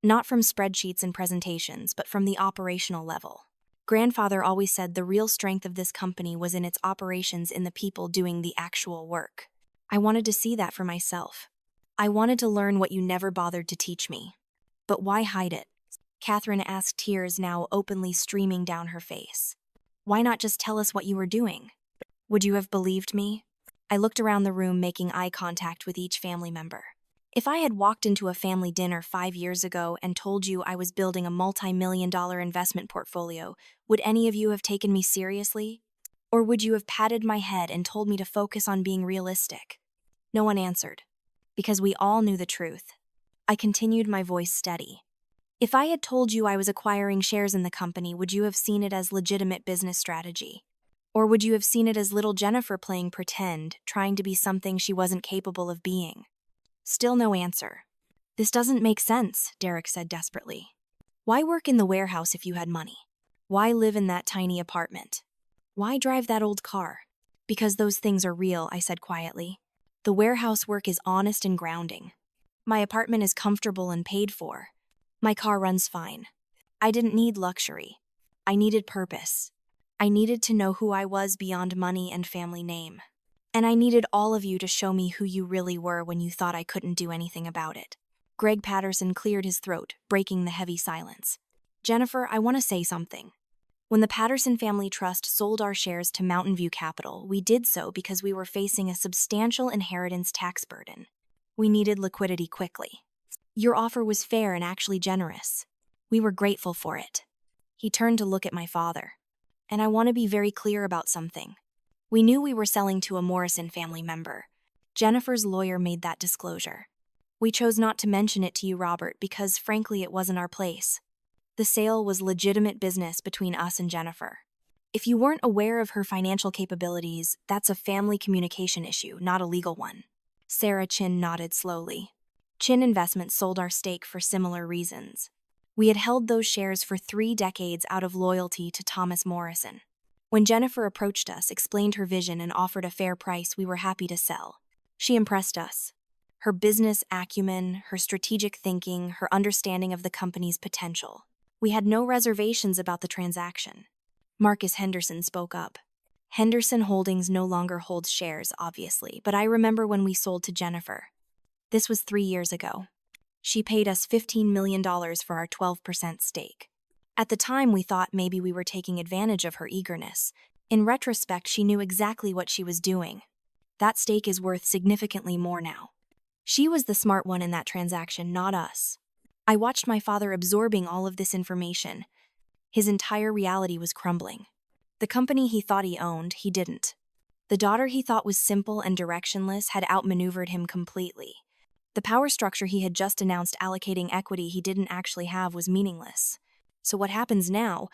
Not from spreadsheets and presentations, but from the operational level. Grandfather always said the real strength of this company was in its operations, in the people doing the actual work. I wanted to see that for myself. I wanted to learn what you never bothered to teach me. But why hide it? Catherine asked, tears now openly streaming down her face. Why not just tell us what you were doing? Would you have believed me? I looked around the room, making eye contact with each family member. If I had walked into a family dinner 5 years ago and told you I was building a multi-million-dollar investment portfolio, would any of you have taken me seriously? Or would you have patted my head and told me to focus on being realistic? No one answered, because we all knew the truth. I continued, my voice steady. If I had told you I was acquiring shares in the company, would you have seen it as legitimate business strategy? Or would you have seen it as little Jennifer playing pretend, trying to be something she wasn't capable of being? Still no answer. This doesn't make sense, Derek said desperately. Why work in the warehouse if you had money? Why live in that tiny apartment? Why drive that old car? Because those things are real, I said quietly. The warehouse work is honest and grounding. My apartment is comfortable and paid for. My car runs fine. I didn't need luxury. I needed purpose. I needed to know who I was beyond money and family name. And I needed all of you to show me who you really were when you thought I couldn't do anything about it. Greg Patterson cleared his throat, breaking the heavy silence. Jennifer, I want to say something. When the Patterson Family Trust sold our shares to Mountain View Capital, we did so because we were facing a substantial inheritance tax burden. We needed liquidity quickly. Your offer was fair and actually generous. We were grateful for it. He turned to look at my father. And I want to be very clear about something. We knew we were selling to a Morrison family member. Jennifer's lawyer made that disclosure. We chose not to mention it to you, Robert, because frankly it wasn't our place. The sale was legitimate business between us and Jennifer. If you weren't aware of her financial capabilities, that's a family communication issue, not a legal one. Sarah Chin nodded slowly. Chin Investments sold our stake for similar reasons. We had held those shares for 3 decades out of loyalty to Thomas Morrison. When Jennifer approached us, explained her vision, and offered a fair price, we were happy to sell. She impressed us. Her business acumen, her strategic thinking, her understanding of the company's potential. We had no reservations about the transaction. Marcus Henderson spoke up. Henderson Holdings no longer holds shares, obviously, but I remember when we sold to Jennifer. This was 3 years ago. She paid us $15 million for our 12% stake. At the time, we thought maybe we were taking advantage of her eagerness. In retrospect, she knew exactly what she was doing. That stake is worth significantly more now. She was the smart one in that transaction, not us. I watched my father absorbing all of this information. His entire reality was crumbling. The company he thought he owned, he didn't. The daughter he thought was simple and directionless had outmaneuvered him completely. The power structure he had just announced allocating equity he didn't actually have was meaningless. So what happens now?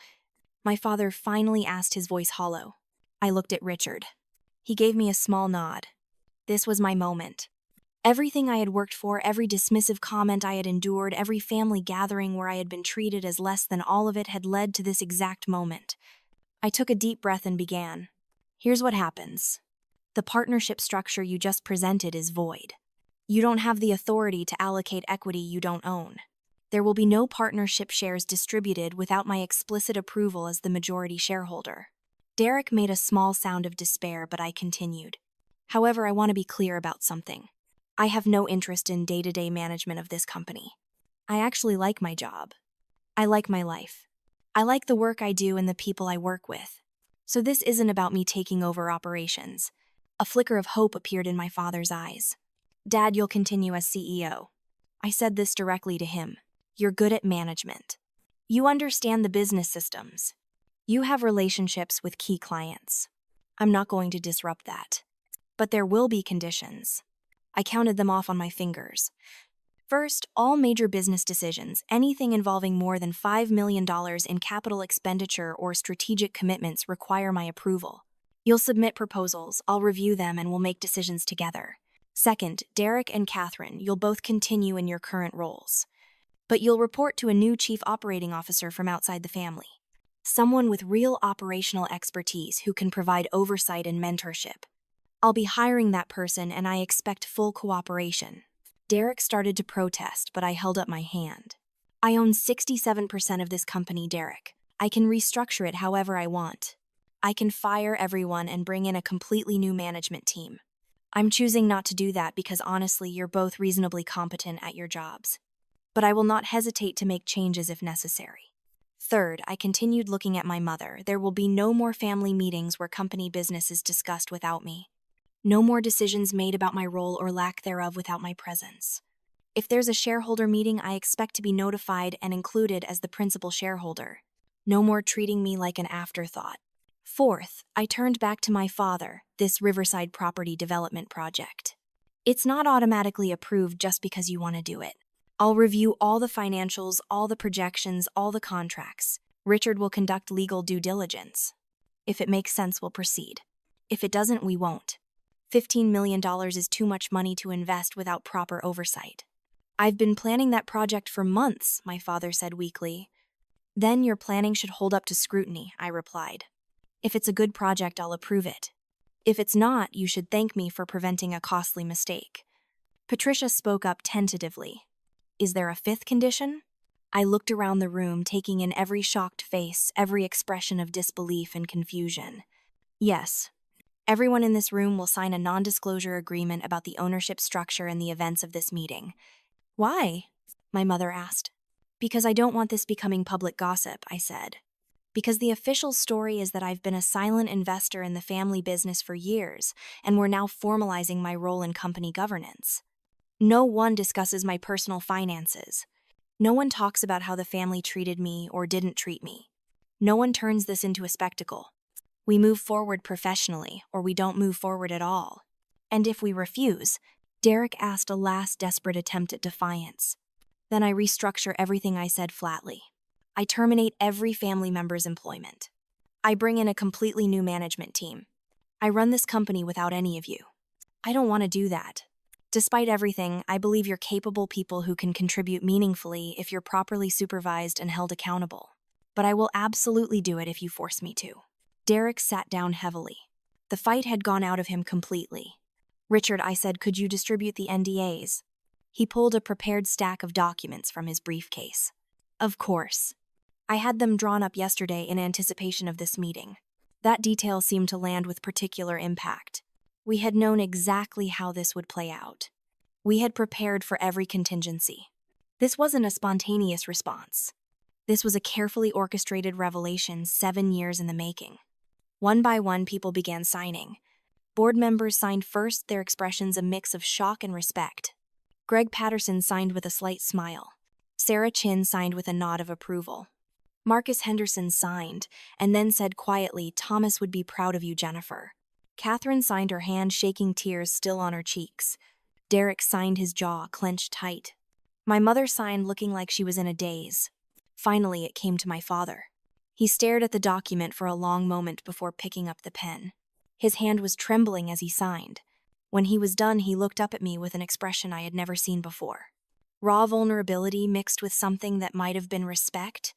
My father finally asked, his voice hollow. I looked at Richard. He gave me a small nod. This was my moment. Everything I had worked for, every dismissive comment I had endured, every family gathering where I had been treated as less than, all of it had led to this exact moment. I took a deep breath and began. Here's what happens. The partnership structure you just presented is void. You don't have the authority to allocate equity you don't own. There will be no partnership shares distributed without my explicit approval as the majority shareholder. Derek made a small sound of despair, but I continued. However, I want to be clear about something. I have no interest in day-to-day management of this company. I actually like my job. I like my life. I like the work I do and the people I work with. So this isn't about me taking over operations. A flicker of hope appeared in my father's eyes. Dad, you'll continue as CEO. I said this directly to him. You're good at management. You understand the business systems. You have relationships with key clients. I'm not going to disrupt that. But there will be conditions. I counted them off on my fingers. First, all major business decisions, anything involving more than $5 million in capital expenditure or strategic commitments, require my approval. You'll submit proposals, I'll review them, and we'll make decisions together. Second, Derek and Catherine, you'll both continue in your current roles. But you'll report to a new chief operating officer from outside the family. Someone with real operational expertise who can provide oversight and mentorship. I'll be hiring that person, and I expect full cooperation. Derek started to protest, but I held up my hand. I own 67% of this company, Derek. I can restructure it however I want. I can fire everyone and bring in a completely new management team. I'm choosing not to do that because honestly, you're both reasonably competent at your jobs. But I will not hesitate to make changes if necessary. Third, I continued looking at my mother. There will be no more family meetings where company business is discussed without me. No more decisions made about my role or lack thereof without my presence. If there's a shareholder meeting, I expect to be notified and included as the principal shareholder. No more treating me like an afterthought. Fourth, I turned back to my father, this Riverside property development project. It's not automatically approved just because you want to do it. I'll review all the financials, all the projections, all the contracts. Richard will conduct legal due diligence. If it makes sense, we'll proceed. If it doesn't, we won't. $15 million is too much money to invest without proper oversight. I've been planning that project for months, my father said weakly. Then your planning should hold up to scrutiny, I replied. If it's a good project, I'll approve it. If it's not, you should thank me for preventing a costly mistake. Patricia spoke up tentatively. Is there a fifth condition? I looked around the room, taking in every shocked face, every expression of disbelief and confusion. Yes. Everyone in this room will sign a non-disclosure agreement about the ownership structure and the events of this meeting. Why? My mother asked. Because I don't want this becoming public gossip, I said. Because the official story is that I've been a silent investor in the family business for years, and we're now formalizing my role in company governance. No one discusses my personal finances. No one talks about how the family treated me or didn't treat me. No one turns this into a spectacle. We move forward professionally, or we don't move forward at all. And if we refuse, Derek asked a last desperate attempt at defiance. Then I restructure everything I said flatly. I terminate every family member's employment. I bring in a completely new management team. I run this company without any of you. I don't want to do that. Despite everything, I believe you're capable people who can contribute meaningfully if you're properly supervised and held accountable. But I will absolutely do it if you force me to. Derek sat down heavily. The fight had gone out of him completely. Richard, I said, could you distribute the NDAs? He pulled a prepared stack of documents from his briefcase. Of course. I had them drawn up yesterday in anticipation of this meeting. That detail seemed to land with particular impact. We had known exactly how this would play out. We had prepared for every contingency. This wasn't a spontaneous response. This was a carefully orchestrated revelation 7 years in the making. One by one, people began signing. Board members signed first, their expressions a mix of shock and respect. Greg Patterson signed with a slight smile. Sarah Chin signed with a nod of approval. Marcus Henderson signed, and then said quietly, Thomas would be proud of you, Jennifer. Catherine signed, her hand shaking, tears still on her cheeks. Derek signed, his jaw clenched tight. My mother signed, looking like she was in a daze. Finally, it came to my father. He stared at the document for a long moment before picking up the pen. His hand was trembling as he signed. When he was done, he looked up at me with an expression I had never seen before. Raw vulnerability mixed with something that might have been respect.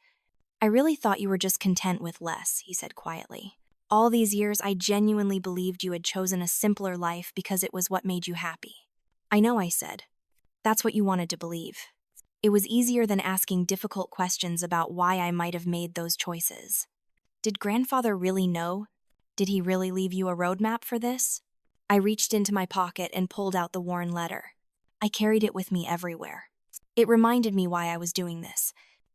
I really thought you were just content with less, he said quietly. All these years, I genuinely believed you had chosen a simpler life because it was what made you happy. I know, I said. That's what you wanted to believe. It was easier than asking difficult questions about why I might have made those choices. Did grandfather really know? Did he really leave you a roadmap for this? I reached into my pocket and pulled out the worn letter. I carried it with me everywhere. It reminded me why I was doing this.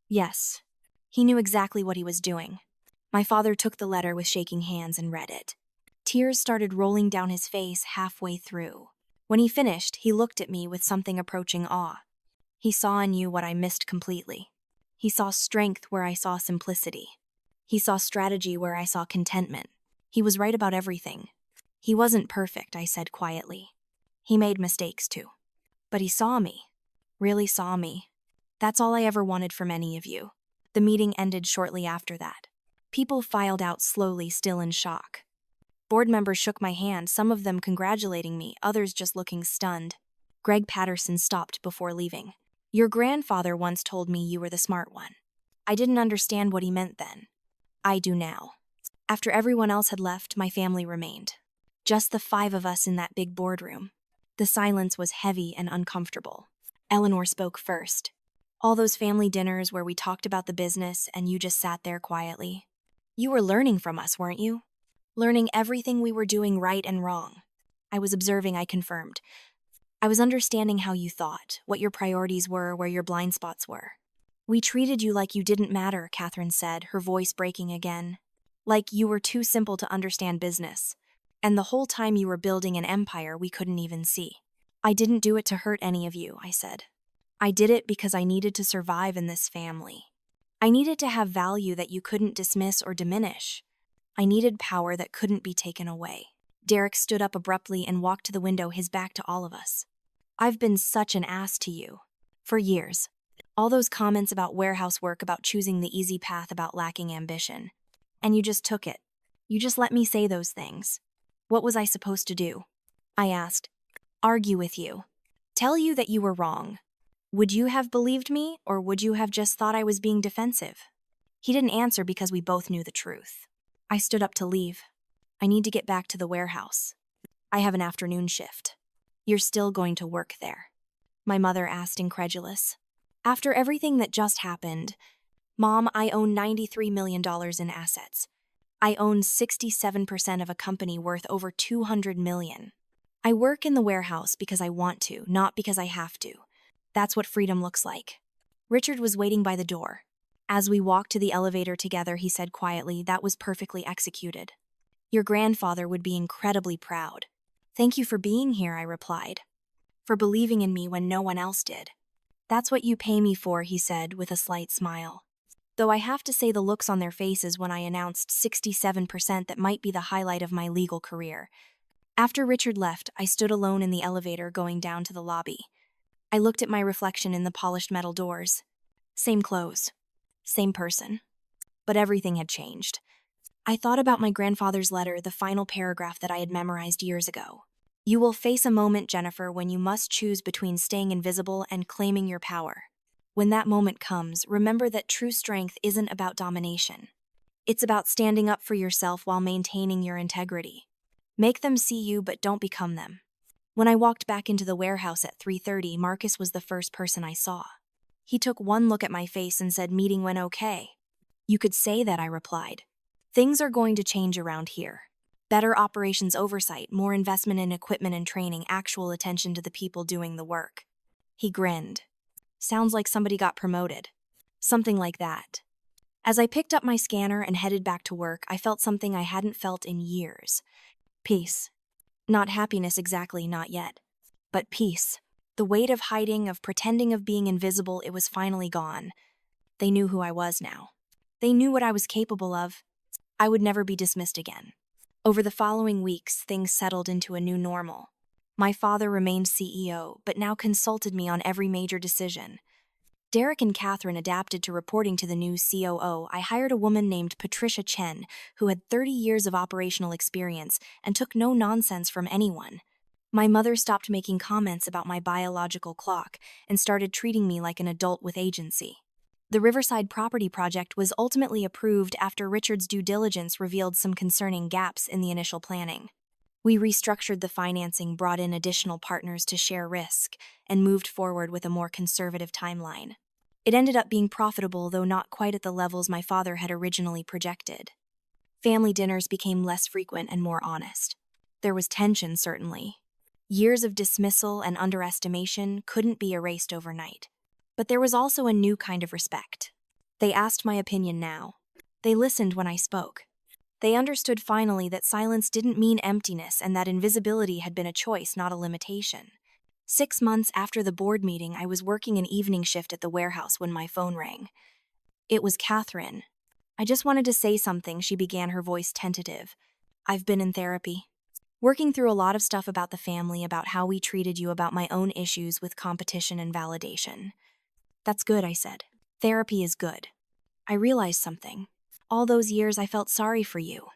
Yes, he knew exactly what he was doing. My father took the letter with shaking hands and read it. Tears started rolling down his face halfway through. When he finished, he looked at me with something approaching awe. He saw in you what I missed completely. He saw strength where I saw simplicity. He saw strategy where I saw contentment. He was right about everything. He wasn't perfect, I said quietly. He made mistakes too. But he saw me. Really saw me. That's all I ever wanted from any of you. The meeting ended shortly after that. People filed out slowly, still in shock. Board members shook my hand, some of them congratulating me, others just looking stunned. Greg Patterson stopped before leaving. Your grandfather once told me you were the smart one. I didn't understand what he meant then. I do now. After everyone else had left, my family remained. Just the 5 of us in that big boardroom. The silence was heavy and uncomfortable. Eleanor spoke first. All those family dinners where we talked about the business and you just sat there quietly. You were learning from us, weren't you? Learning everything we were doing right and wrong. I was observing, I confirmed. I was understanding how you thought, what your priorities were, where your blind spots were. We treated you like you didn't matter, Catherine said, her voice breaking again. Like you were too simple to understand business. And the whole time you were building an empire we couldn't even see. I didn't do it to hurt any of you, I said. I did it because I needed to survive in this family. I needed to have value that you couldn't dismiss or diminish. I needed power that couldn't be taken away. Derek stood up abruptly and walked to the window, his back to all of us. I've been such an ass to you. For years. All those comments about warehouse work, about choosing the easy path, about lacking ambition. And you just took it. You just let me say those things. What was I supposed to do? I asked. Argue with you. Tell you that you were wrong. Would you have believed me, or would you have just thought I was being defensive? He didn't answer because we both knew the truth. I stood up to leave. I need to get back to the warehouse. I have an afternoon shift. You're still going to work there? My mother asked, incredulous. After everything that just happened, Mom, I own $93 million in assets. I own 67% of a company worth over $200 million. I work in the warehouse because I want to, not because I have to. That's what freedom looks like. Richard was waiting by the door. As we walked to the elevator together, he said quietly, that was perfectly executed. Your grandfather would be incredibly proud. Thank you for being here, I replied. For believing in me when no one else did. That's what you pay me for, he said with a slight smile. Though I have to say the looks on their faces when I announced 67% that might be the highlight of my legal career. After Richard left, I stood alone in the elevator going down to the lobby. I looked at my reflection in the polished metal doors. Same clothes. Same person. But everything had changed. I thought about my grandfather's letter, the final paragraph that I had memorized years ago. You will face a moment, Jennifer, when you must choose between staying invisible and claiming your power. When that moment comes, remember that true strength isn't about domination. It's about standing up for yourself while maintaining your integrity. Make them see you, but don't become them. When I walked back into the warehouse at 3:30, Marcus was the first person I saw. He took one look at my face and said, meeting went okay. You could say that, I replied. Things are going to change around here. Better operations oversight, more investment in equipment and training, actual attention to the people doing the work. He grinned. Sounds like somebody got promoted. Something like that. As I picked up my scanner and headed back to work, I felt something I hadn't felt in years. Peace. Not happiness exactly, not yet. But peace. The weight of hiding, of pretending, of being invisible, it was finally gone. They knew who I was now. They knew what I was capable of. I would never be dismissed again. Over the following weeks, things settled into a new normal. My father remained CEO, but now consulted me on every major decision. Derek and Catherine adapted to reporting to the new COO. I hired a woman named Patricia Chen, who had 30 years of operational experience and took no nonsense from anyone. My mother stopped making comments about my biological clock and started treating me like an adult with agency. The Riverside property project was ultimately approved after Richard's due diligence revealed some concerning gaps in the initial planning. We restructured the financing, brought in additional partners to share risk, and moved forward with a more conservative timeline. It ended up being profitable, though not quite at the levels my father had originally projected. Family dinners became less frequent and more honest. There was tension, certainly. Years of dismissal and underestimation couldn't be erased overnight. But there was also a new kind of respect. They asked my opinion now. They listened when I spoke. They understood finally that silence didn't mean emptiness and that invisibility had been a choice, not a limitation. 6 months after the board meeting, I was working an evening shift at the warehouse when my phone rang. It was Catherine. I just wanted to say something, she began, her voice tentative. I've been in therapy. Working through a lot of stuff about the family, about how we treated you, about my own issues with competition and validation. That's good, I said. Therapy is good. I realized something. All those years I felt sorry for you.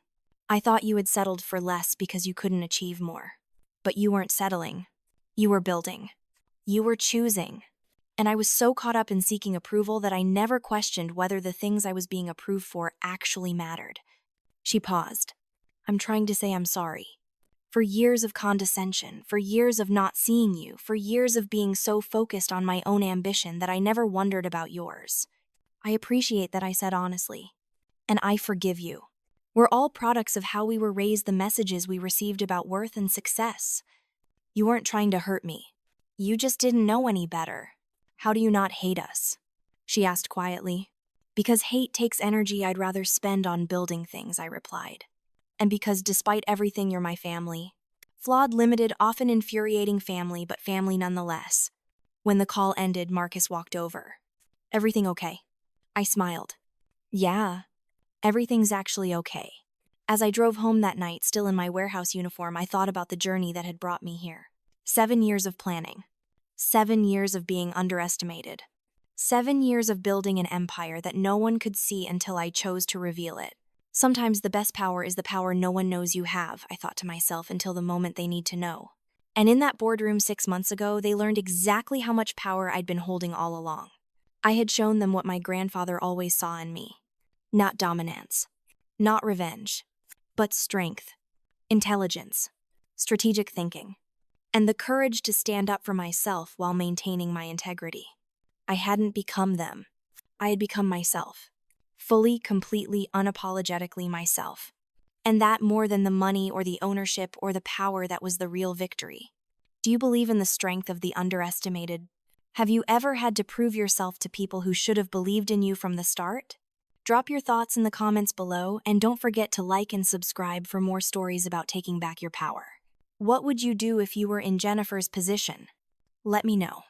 I thought you had settled for less because you couldn't achieve more. But you weren't settling. You were building. You were choosing. And I was so caught up in seeking approval that I never questioned whether the things I was being approved for actually mattered. She paused. I'm trying to say I'm sorry. For years of condescension, for years of not seeing you, for years of being so focused on my own ambition that I never wondered about yours. I appreciate that, I said honestly. And I forgive you. We're all products of how we were raised, the messages we received about worth and success. You weren't trying to hurt me. You just didn't know any better. How do you not hate us? She asked quietly. Because hate takes energy I'd rather spend on building things, I replied. And because despite everything, you're my family. Flawed, limited, often infuriating family, but family nonetheless. When the call ended, Marcus walked over. Everything okay? I smiled. Yeah, everything's actually okay. As I drove home that night, still in my warehouse uniform, I thought about the journey that had brought me here. 7 years of planning. 7 years of being underestimated. 7 years of building an empire that no one could see until I chose to reveal it. Sometimes the best power is the power no one knows you have, I thought to myself, until the moment they need to know. And in that boardroom 6 months ago, they learned exactly how much power I'd been holding all along. I had shown them what my grandfather always saw in me. Not dominance. Not revenge. But strength. Intelligence. Strategic thinking. And the courage to stand up for myself while maintaining my integrity. I hadn't become them. I had become myself. Fully, completely, unapologetically myself. And that more than the money or the ownership or the power, that was the real victory. Do you believe in the strength of the underestimated? Have you ever had to prove yourself to people who should have believed in you from the start? Drop your thoughts in the comments below, and don't forget to like and subscribe for more stories about taking back your power. What would you do if you were in Jennifer's position? Let me know.